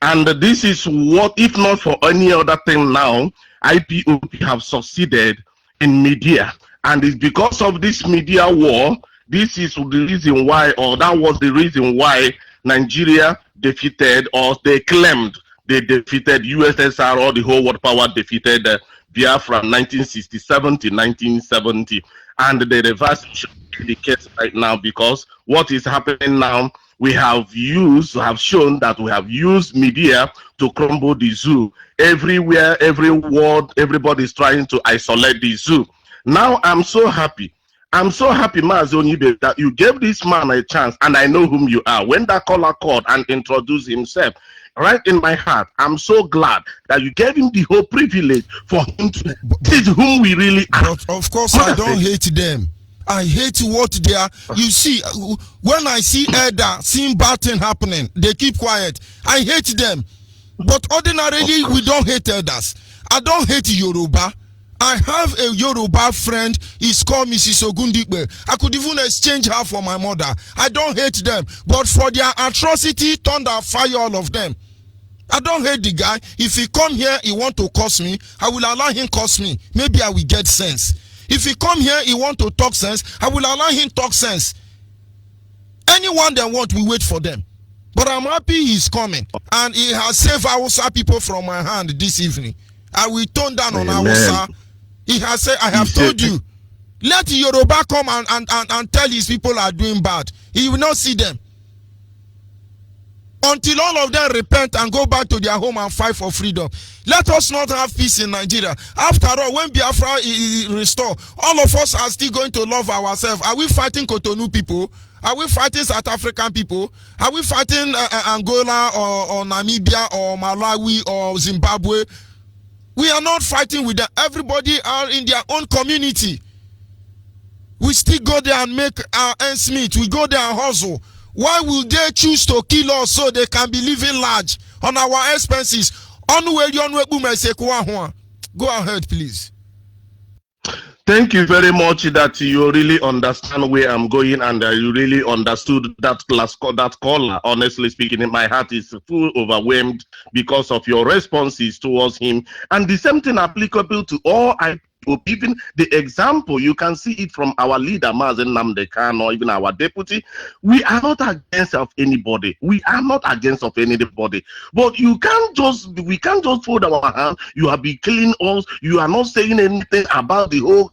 And this is what, if not for any other thing now, IPOP have succeeded in media. And it's because of this media war, this is the reason why, or that was the reason why Nigeria defeated, or they claimed they defeated USSR, or the whole world power defeated Biafra 1967 to 1970. And the reverse should be the case right now, because what is happening now, we have shown that we have used media to crumble the zoo. Everywhere, every word, everybody is trying to isolate the zoo. Now I'm so happy. I'm so happy, Mazi Onyibe, that you gave this man a chance, and I know whom you are. When that caller called and introduced himself, right in my heart, I'm so glad that you gave him the whole privilege for him to teach whom we really are.
But of course, I don't hate them. I hate what they are. You see, when I see elder seeing bad thing happening, they keep quiet. I hate them. But ordinarily, we don't hate elders. I don't hate Yoruba. I have a Yoruba friend. He's called Mrs. Ogundikbe. I could even exchange her for my mother. I don't hate them. But for their atrocity, thunder, fire, all of them. I don't hate the guy. If he come here, he want to curse me, I will allow him curse me. Maybe I will get sense. If he come here, he want to talk sense, I will allow him talk sense. Anyone they want, we wait for them. But I'm happy he's coming. And he has saved Hausa people from my hand this evening. I will turn down on Hausa. He has said, I have told you, let Yoruba come and tell his people are doing bad. He will not see them. Until all of them repent and go back to their home and fight for freedom. Let us not have peace in Nigeria. After all, when Biafra is restored, all of us are still going to love ourselves. Are we fighting Cotonou people? Are we fighting South African people? Are we fighting Angola or Namibia or Malawi or Zimbabwe? We are not fighting with them. Everybody are in their own community. We still go there and make our ends meet. We go there and hustle. Why will they choose to kill us so they can be living large on our expenses? Go ahead, please.
Thank you very much that you really understand where I'm going and you really understood that caller. Honestly speaking, my heart is full overwhelmed because of your responses towards him. And the same thing applicable to all even the example, you can see it from our leader, Mazen Nnamdi Kanu, or even our deputy. We are not against of anybody. We are not against of anybody. But we can't just fold our hand. You have been killing us. You are not saying anything about the whole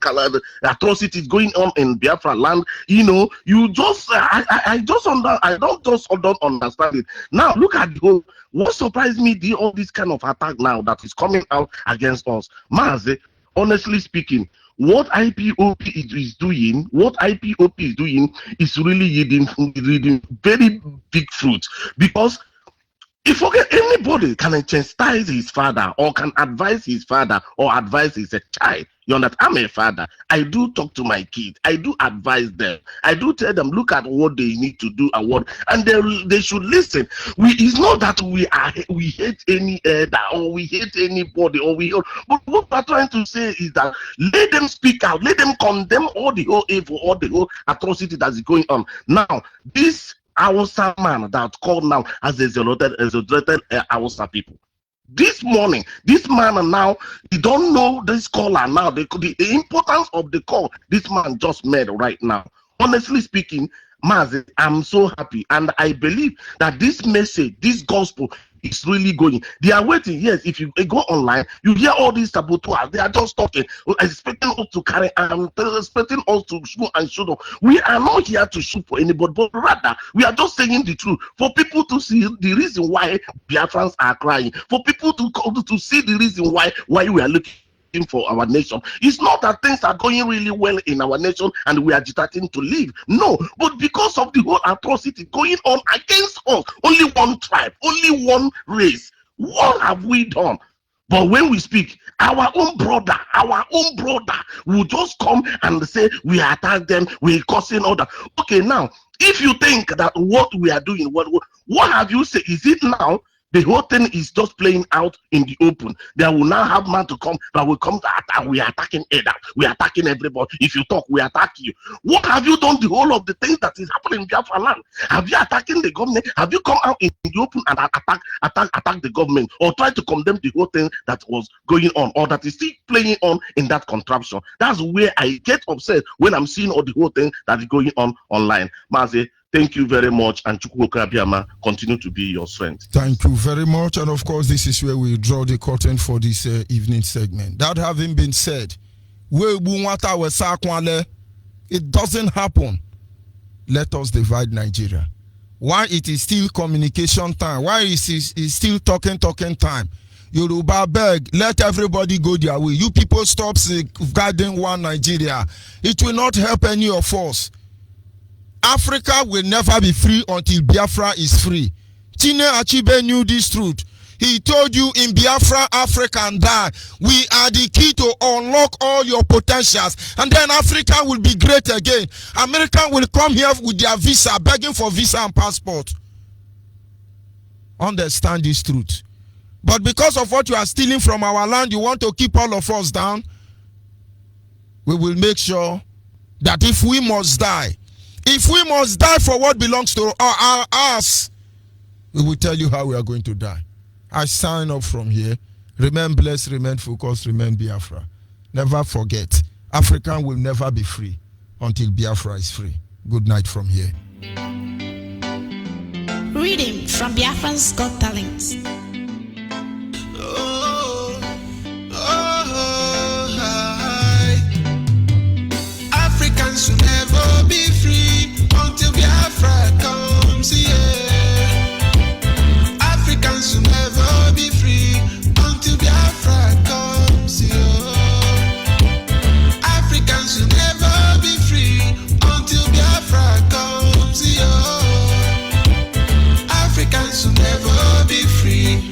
atrocities going on in Biafra land. You know, you just, I don't understand it. Now, look at the whole, what surprised me, all this kind of attack now that is coming out against us. Maze, honestly speaking, what IPOP is doing is really yielding very big fruit. Because if anybody can chastise his father or can advise his father or advise his child, you understand? I'm a father. I do talk to my kids. I do advise them. I do tell them, look at what they need to do and they should listen. It's not that we hate any elder or we hate anybody but what we're trying to say is that let them speak out, let them condemn all the whole evil, all the whole atrocity that is going on. Now, this Hausa man that called now as exalted Hausa people. This morning, this man now, he don't know this caller now, the importance of the call this man just made right now. Honestly speaking, Mazi, I'm so happy and I believe that this message, this gospel is really going. They are waiting. Yes, if you go online, you hear all these saboteurs. They are just talking, expecting us to carry expecting us to shoot and shoot up. We are not here to shoot for anybody, but rather we are just saying the truth for people to see the reason why Biafrans are crying, for people to see the reason why we are looking for our nation. It's not that things are going really well in our nation and we are agitating to leave. No, but because of the whole atrocity going on against us, only one tribe, only one race. What have we done? But when we speak, our own brother will just come and say we attack them, we're causing order. Okay, now, if you think that what we are doing, what have you said? Is it now? The whole thing is just playing out in the open. They will now have man to come, but we come to attack. We are attacking Eda. We are attacking everybody. If you talk, we attack you. What have you done? The whole of the things that is happening in Biafra land. Have you attacking the government? Have you come out in the open and attack the government, or try to condemn the whole thing that was going on, or that is still playing on in that contraption? That's where I get upset when I'm seeing all the whole thing that is going on online. Mazi, thank you very much, and Chukwuka Abiyama continue to be your strength.
Thank you very much, and of course, this is where we draw the curtain for this evening segment. That having been said, it doesn't happen. Let us divide Nigeria. Why it is still communication time? Why it is still talking time? Yoruba beg, let everybody go their way. You people stop guarding one Nigeria. It will not help any of us. Africa will never be free until Biafra is free. Chine Achebe knew this truth. He told you in Biafra, Africa can die. We are the key to unlock all your potentials. And then Africa will be great again. America will come here with their visa, begging for visa and passport. Understand this truth. But because of what you are stealing from our land, you want to keep all of us down. We will make sure that if we must die for what belongs to us, we will tell you how we are going to die. I sign up from here. Remain blessed, remain focused, remain Biafra. Never forget, African will never be free until Biafra is free. Good night from here.
Reading from Biafran's Got Talent.
Africans will never be free until Biafra comes here. Africans will never be free until Biafra comes here. Africans will never be free until Biafra comes here. Africans will never be free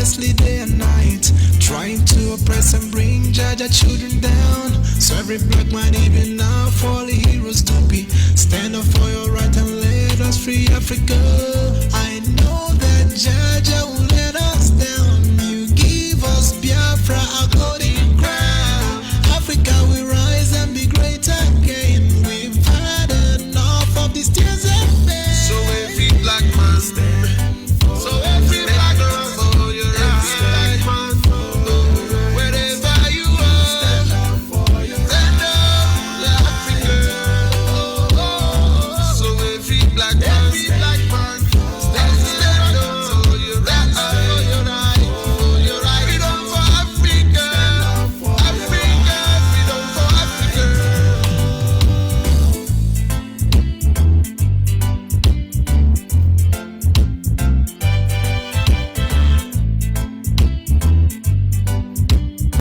tirelessly day and night, trying to oppress and bring Jaja children down. So every black man even now for the heroes to be. Stand up for your right and let us free Africa.